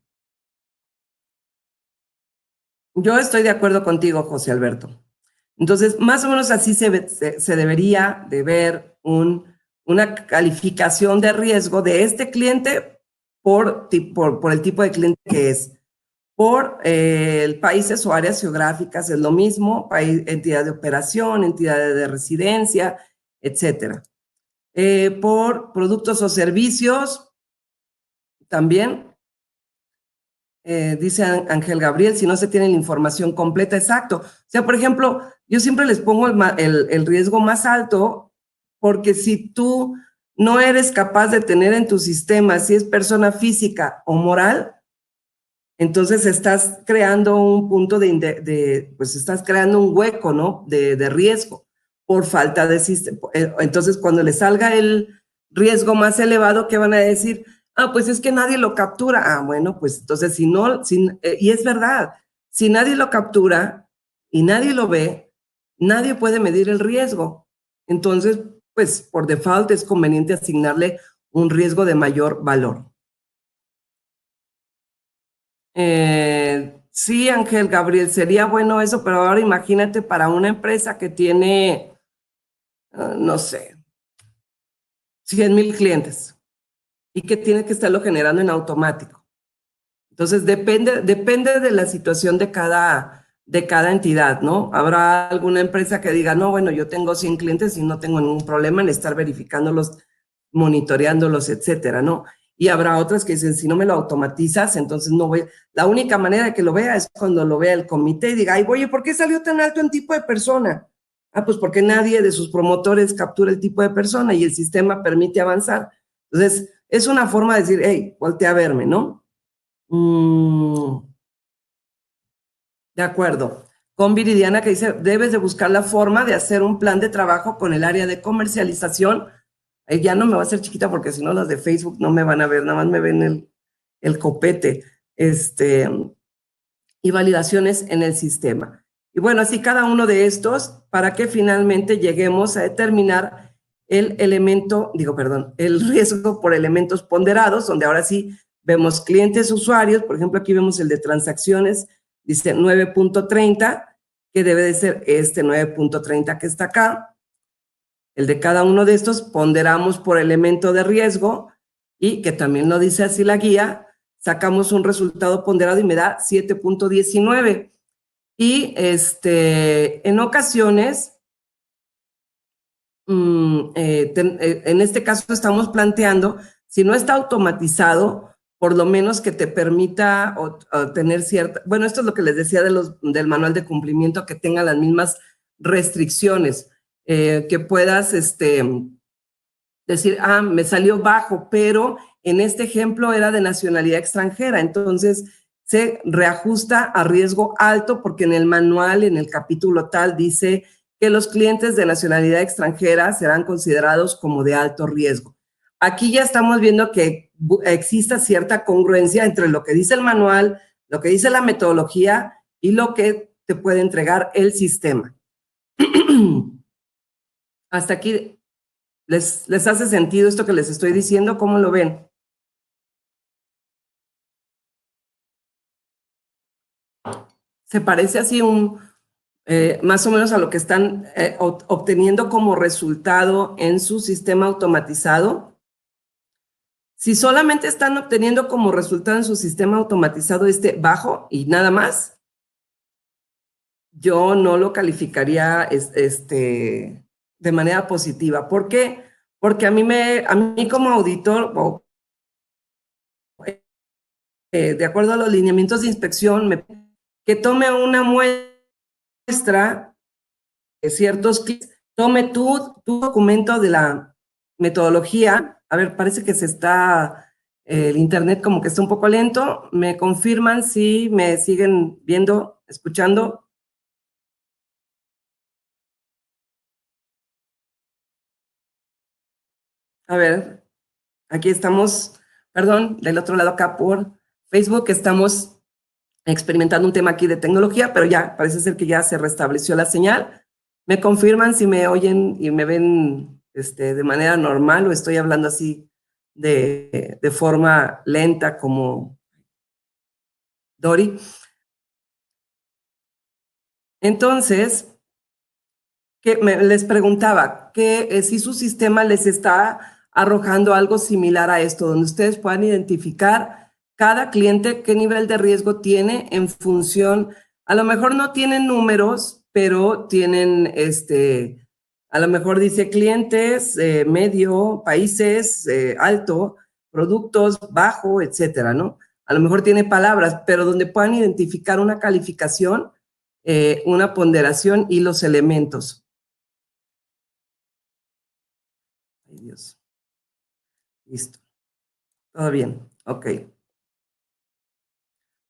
Yo estoy de acuerdo contigo, José Alberto. Entonces, más o menos así se debería de ver una calificación de riesgo de este cliente por el tipo de cliente que es. Por países o áreas geográficas es lo mismo, entidad de operación, entidad de residencia, etcétera. Por productos o servicios, también. Dice Ángel Gabriel, si no se tiene la información completa, exacto. O sea, por ejemplo, yo siempre les pongo el riesgo más alto, porque si tú no eres capaz de tener en tu sistema si es persona física o moral, entonces estás creando un punto pues estás creando un hueco, ¿no? De riesgo por falta de sistema. Entonces, cuando le salga el riesgo más elevado, ¿qué van a decir? Pues es que nadie lo captura. Bueno, pues entonces y es verdad, si nadie lo captura y nadie lo ve, nadie puede medir el riesgo. Entonces, pues por default es conveniente asignarle un riesgo de mayor valor. Sí, Ángel Gabriel, sería bueno eso, pero ahora imagínate para una empresa que tiene, no sé, 100,000 clientes y que tiene que estarlo generando en automático. Entonces, depende de la situación de cada entidad, ¿no? Habrá alguna empresa que diga, no, bueno, yo tengo 100 clientes y no tengo ningún problema en estar verificándolos, monitoreándolos, etcétera, ¿no? Y habrá otras que dicen, si no me lo automatizas, entonces no voy. La única manera de que lo vea es cuando lo vea el comité y diga, ay, oye, ¿por qué salió tan alto en tipo de persona? Ah, pues porque nadie de sus promotores captura el tipo de persona y el sistema permite avanzar. Entonces, es una forma de decir, hey, voltea a verme, ¿no? De acuerdo. Con Viridiana que dice, debes de buscar la forma de hacer un plan de trabajo con el área de comercialización. Ya no me va a hacer chiquita porque si no las de Facebook no me van a ver, nada más me ven el copete. Y validaciones en el sistema. Y bueno, así cada uno de estos para que finalmente lleguemos a determinar el riesgo por elementos ponderados, donde ahora sí vemos clientes, usuarios, por ejemplo, aquí vemos el de transacciones, dice 9.30, que debe de ser este 9.30 que está acá. El de cada uno de estos ponderamos por elemento de riesgo y que también lo dice así la guía, sacamos un resultado ponderado y me da 7.19. Y en ocasiones, en este caso estamos planteando, si no está automatizado, por lo menos que te permita o tener cierta, bueno, esto es lo que les decía del manual de cumplimiento, que tenga las mismas restricciones, que puedas decir, me salió bajo, pero en este ejemplo era de nacionalidad extranjera, entonces se reajusta a riesgo alto porque en el manual, en el capítulo tal, dice que los clientes de nacionalidad extranjera serán considerados como de alto riesgo. Aquí ya estamos viendo que exista cierta congruencia entre lo que dice el manual, lo que dice la metodología y lo que te puede entregar el sistema. Hasta aquí, ¿les hace sentido esto que les estoy diciendo? ¿Cómo lo ven? Se parece así más o menos a lo que están obteniendo como resultado en su sistema automatizado. Si solamente están obteniendo como resultado en su sistema automatizado bajo y nada más, yo no lo calificaría de manera positiva. ¿Por qué? Porque a mí como auditor, de acuerdo a los lineamientos de inspección, que tome una muestra de ciertos clics, tome tu documento de la metodología. A ver, parece que el internet como que está un poco lento. ¿Me confirman si me siguen viendo, escuchando? A ver, aquí estamos, perdón, del otro lado acá por Facebook, estamos experimentando un tema aquí de tecnología, pero ya, parece ser que ya se restableció la señal. ¿Me confirman si me oyen y me ven de manera normal o estoy hablando así de forma lenta como Dori? Entonces, les preguntaba que si su sistema les está arrojando algo similar a esto, donde ustedes puedan identificar cada cliente qué nivel de riesgo tiene en función, a lo mejor no tienen números, pero tienen a lo mejor dice clientes, medio, países, alto, productos, bajo, etcétera, ¿no? A lo mejor tiene palabras, pero donde puedan identificar una calificación, una ponderación y los elementos. Ay, Dios. Listo. Todo bien. Ok.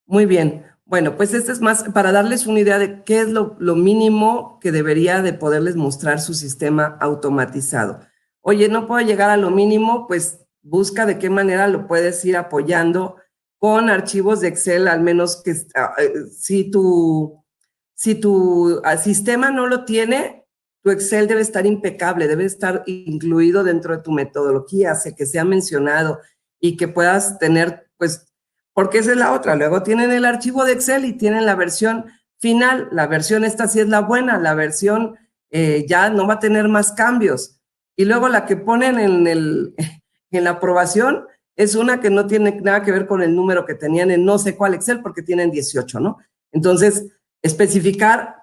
Muy bien. Bueno, pues este es más para darles una idea de qué es lo mínimo que debería de poderles mostrar su sistema automatizado. Oye, no puedo llegar a lo mínimo, pues busca de qué manera lo puedes ir apoyando con archivos de Excel, al menos que si tu sistema no lo tiene, tu Excel debe estar impecable, debe estar incluido dentro de tu metodología, que sea mencionado y que puedas tener, pues, porque esa es la otra. Luego tienen el archivo de Excel y tienen la versión final. La versión esta sí es la buena, la versión ya no va a tener más cambios. Y luego la que ponen en la aprobación es una que no tiene nada que ver con el número que tenían en no sé cuál Excel, porque tienen 18, ¿no? Entonces, especificar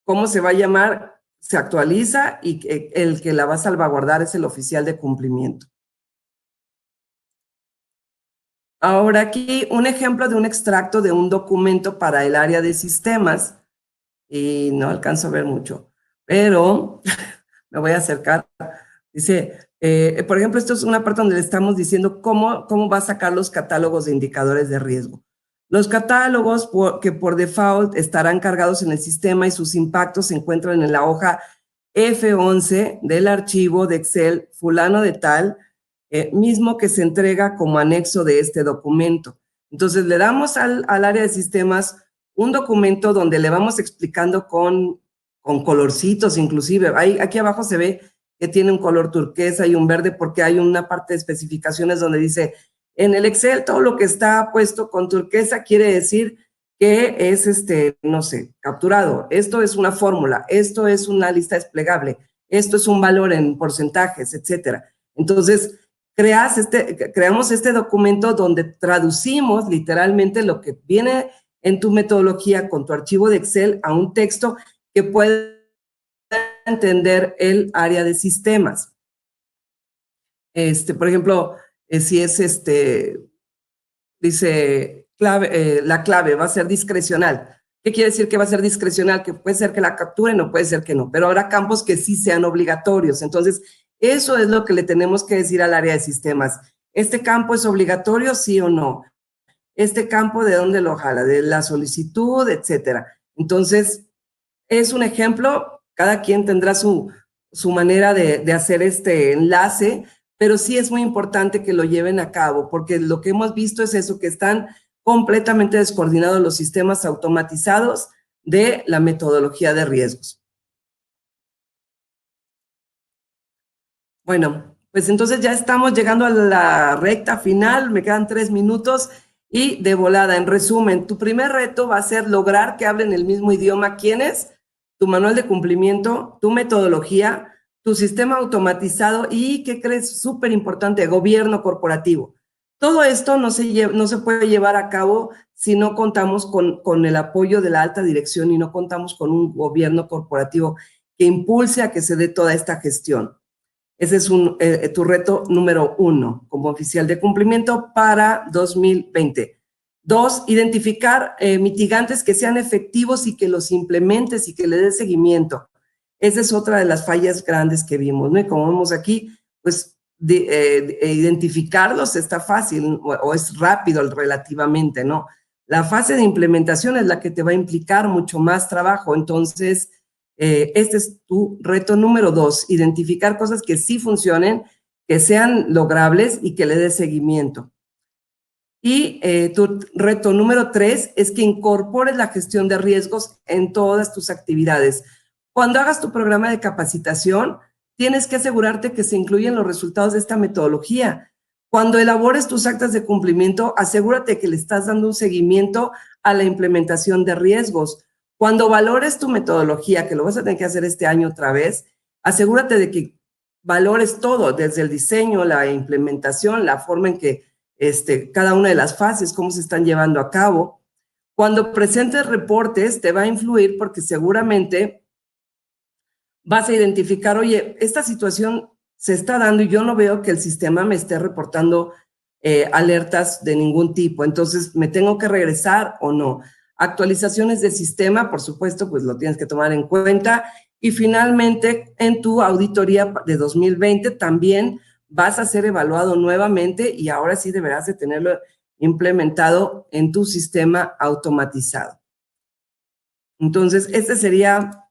cómo se va a llamar se actualiza y el que la va a salvaguardar es el oficial de cumplimiento. Ahora aquí un ejemplo de un extracto de un documento para el área de sistemas, y no alcanzo a ver mucho, pero me voy a acercar. Dice, por ejemplo, esto es una parte donde le estamos diciendo cómo va a sacar los catálogos de indicadores de riesgo. Los catálogos que por default estarán cargados en el sistema y sus impactos se encuentran en la hoja F11 del archivo de Excel fulano de tal, mismo que se entrega como anexo de este documento. Entonces le damos al área de sistemas un documento donde le vamos explicando con colorcitos inclusive. Aquí abajo se ve que tiene un color turquesa y un verde porque hay una parte de especificaciones donde dice, en el Excel todo lo que está puesto con turquesa quiere decir que es, no sé, capturado. Esto es una fórmula, esto es una lista desplegable, esto es un valor en porcentajes, etcétera. Entonces, creamos este documento donde traducimos literalmente lo que viene en tu metodología con tu archivo de Excel a un texto que puede entender el área de sistemas. Por ejemplo, si es dice la clave va a ser discrecional. ¿Qué quiere decir que va a ser discrecional? Que puede ser que la capturen o puede ser que no, pero habrá campos que sí sean obligatorios. Entonces, eso es lo que le tenemos que decir al área de sistemas. ¿Este campo es obligatorio, sí o no? ¿Este campo de dónde lo jala? De la solicitud, etcétera. Entonces, es un ejemplo, cada quien tendrá su manera de hacer este enlace, pero sí es muy importante que lo lleven a cabo, porque lo que hemos visto es eso, que están completamente descoordinados los sistemas automatizados de la metodología de riesgos. Bueno, pues entonces ya estamos llegando a la recta final, me quedan 3 minutos y de volada, en resumen, tu primer reto va a ser lograr que hablen el mismo idioma. ¿Quiénes? Tu manual de cumplimiento, tu metodología, tu sistema automatizado y, ¿qué crees? Súper importante, gobierno corporativo. Todo esto no se puede llevar a cabo si no contamos con el apoyo de la alta dirección y no contamos con un gobierno corporativo que impulse a que se dé toda esta gestión. Ese es tu reto número 1 como oficial de cumplimiento para 2020. 2, identificar mitigantes que sean efectivos y que los implementes y que le des seguimiento. Esa es otra de las fallas grandes que vimos, ¿no? Y como vemos aquí, pues identificarlos está fácil o es rápido relativamente, ¿no? La fase de implementación es la que te va a implicar mucho más trabajo. Entonces, este es tu reto número 2, identificar cosas que sí funcionen, que sean logrables y que le des seguimiento. Y tu reto número 3 es que incorpores la gestión de riesgos en todas tus actividades. Cuando hagas tu programa de capacitación, tienes que asegurarte que se incluyen los resultados de esta metodología. Cuando elabores tus actas de cumplimiento, asegúrate que le estás dando un seguimiento a la implementación de riesgos. Cuando valores tu metodología, que lo vas a tener que hacer este año otra vez, asegúrate de que valores todo, desde el diseño, la implementación, la forma en que cada una de las fases, cómo se están llevando a cabo. Cuando presentes reportes, te va a influir porque seguramente vas a identificar, oye, esta situación se está dando y yo no veo que el sistema me esté reportando alertas de ningún tipo, entonces, ¿me tengo que regresar o no? Actualizaciones de sistema, por supuesto, pues lo tienes que tomar en cuenta. Y finalmente, en tu auditoría de 2020 también vas a ser evaluado nuevamente y ahora sí deberás de tenerlo implementado en tu sistema automatizado. Entonces, este sería,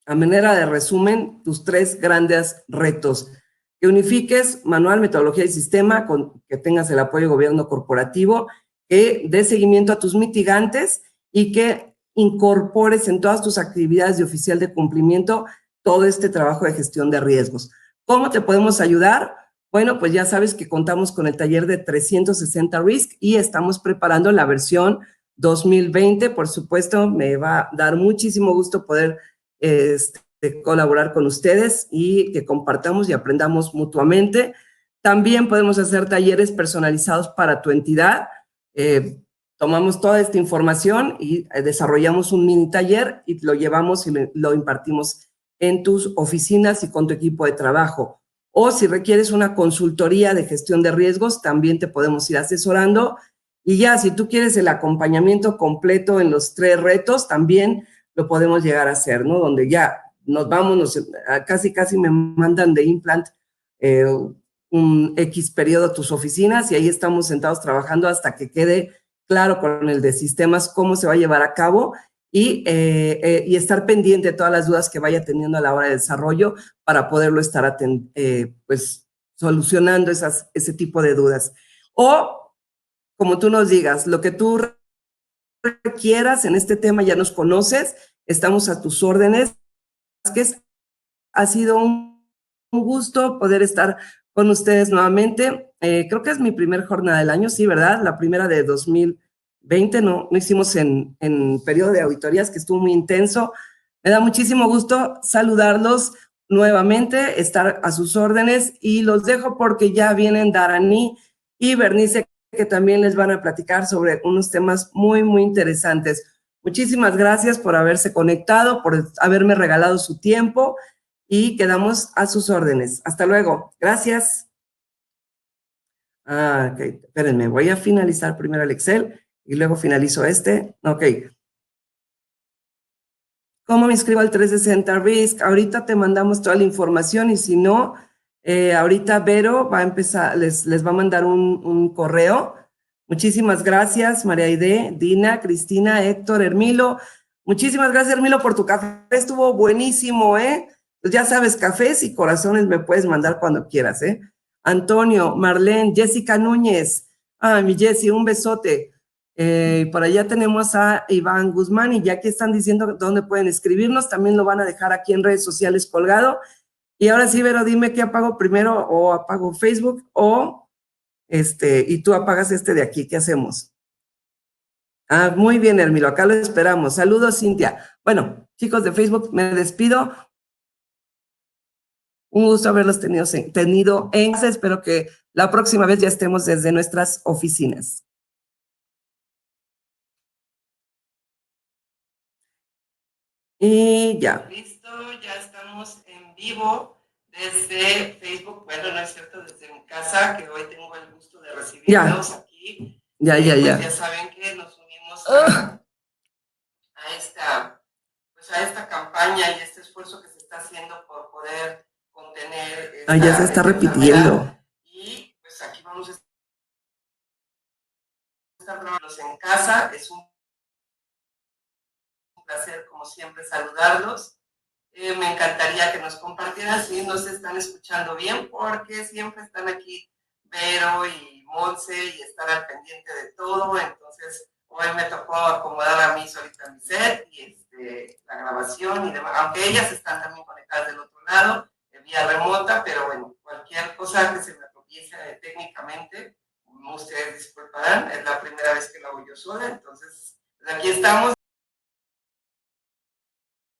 a manera de resumen, tus 3 grandes retos. Que unifiques manual, metodología y sistema, que tengas el apoyo de gobierno corporativo, que des seguimiento a tus mitigantes y que incorpores en todas tus actividades de oficial de cumplimiento todo este trabajo de gestión de riesgos. ¿Cómo te podemos ayudar? Bueno, pues ya sabes que contamos con el taller de 360 Risk y estamos preparando la versión 2020. Por supuesto, me va a dar muchísimo gusto poder colaborar con ustedes y que compartamos y aprendamos mutuamente. También podemos hacer talleres personalizados para tu entidad. Tomamos toda esta información y desarrollamos un mini taller y lo llevamos y lo impartimos en tus oficinas y con tu equipo de trabajo. O si requieres una consultoría de gestión de riesgos, también te podemos ir asesorando. Y ya, si tú quieres el acompañamiento completo en los 3 retos, también lo podemos llegar a hacer, ¿no? Donde ya nos vamos, casi me mandan de implant un X periodo a tus oficinas y ahí estamos sentados trabajando hasta que quede claro con el de sistemas cómo se va a llevar a cabo y estar pendiente de todas las dudas que vaya teniendo a la hora de desarrollo para poderlo estar pues solucionando ese tipo de dudas. O, como tú nos digas, lo que tú requieras en este tema, ya nos conoces, estamos a tus órdenes. Ha sido un gusto poder estar con ustedes nuevamente. Creo que es mi primer jornada del año, sí, ¿verdad? La primera de 2020, no hicimos en periodo de auditorías, que estuvo muy intenso. Me da muchísimo gusto saludarlos nuevamente, estar a sus órdenes y los dejo porque ya vienen Darani y Bernice, que también les van a platicar sobre unos temas muy, muy interesantes. Muchísimas gracias por haberse conectado, por haberme regalado su tiempo y quedamos a sus órdenes. Hasta luego. Gracias. Ok, espérenme, voy a finalizar primero el Excel y luego finalizo este. Ok. ¿Cómo me inscribo al 360 Risk? Ahorita te mandamos toda la información y si no, ahorita Vero va a empezar, les va a mandar un correo. Muchísimas gracias, María Aide, Dina, Cristina, Héctor, Hermilo. Muchísimas gracias, Hermilo, por tu café. Estuvo buenísimo, ¿eh? Pues ya sabes, cafés y corazones me puedes mandar cuando quieras, ¿eh? Antonio, Marlene, Jessica Núñez. Ah, mi Jessy, un besote. Por allá tenemos a Iván Guzmán y ya que están diciendo dónde pueden escribirnos, también lo van a dejar aquí en redes sociales colgado. Y ahora sí, Vero, dime qué apago primero, o apago Facebook o y tú apagas este de aquí. ¿Qué hacemos? Ah, muy bien, Hermilo, acá lo esperamos. Saludos, Cintia. Bueno, chicos de Facebook, me despido. Un gusto haberlos tenido en casa. Espero que la próxima vez ya estemos desde nuestras oficinas. Y ya. Listo, ya estamos en vivo desde Facebook. Bueno, no es cierto, desde mi casa, que hoy tengo el gusto de recibirlos aquí. Ya. Pues ya saben que nos unimos a esta campaña y este esfuerzo que se está haciendo por poder contener ya se está repitiendo. Y pues aquí vamos a estar trabajando en casa. Es un placer, como siempre, saludarlos. Me encantaría que nos compartieran si nos están escuchando bien, porque siempre están aquí Vero y Monse y estar al pendiente de todo. Entonces, hoy me tocó acomodar a mí solita mi set y la grabación y demás, aunque ellas están también conectadas del otro lado, vía remota, pero bueno, cualquier cosa que se me atropiece técnicamente, ustedes disculparán, es la primera vez que lo hago yo sola, entonces, pues aquí estamos.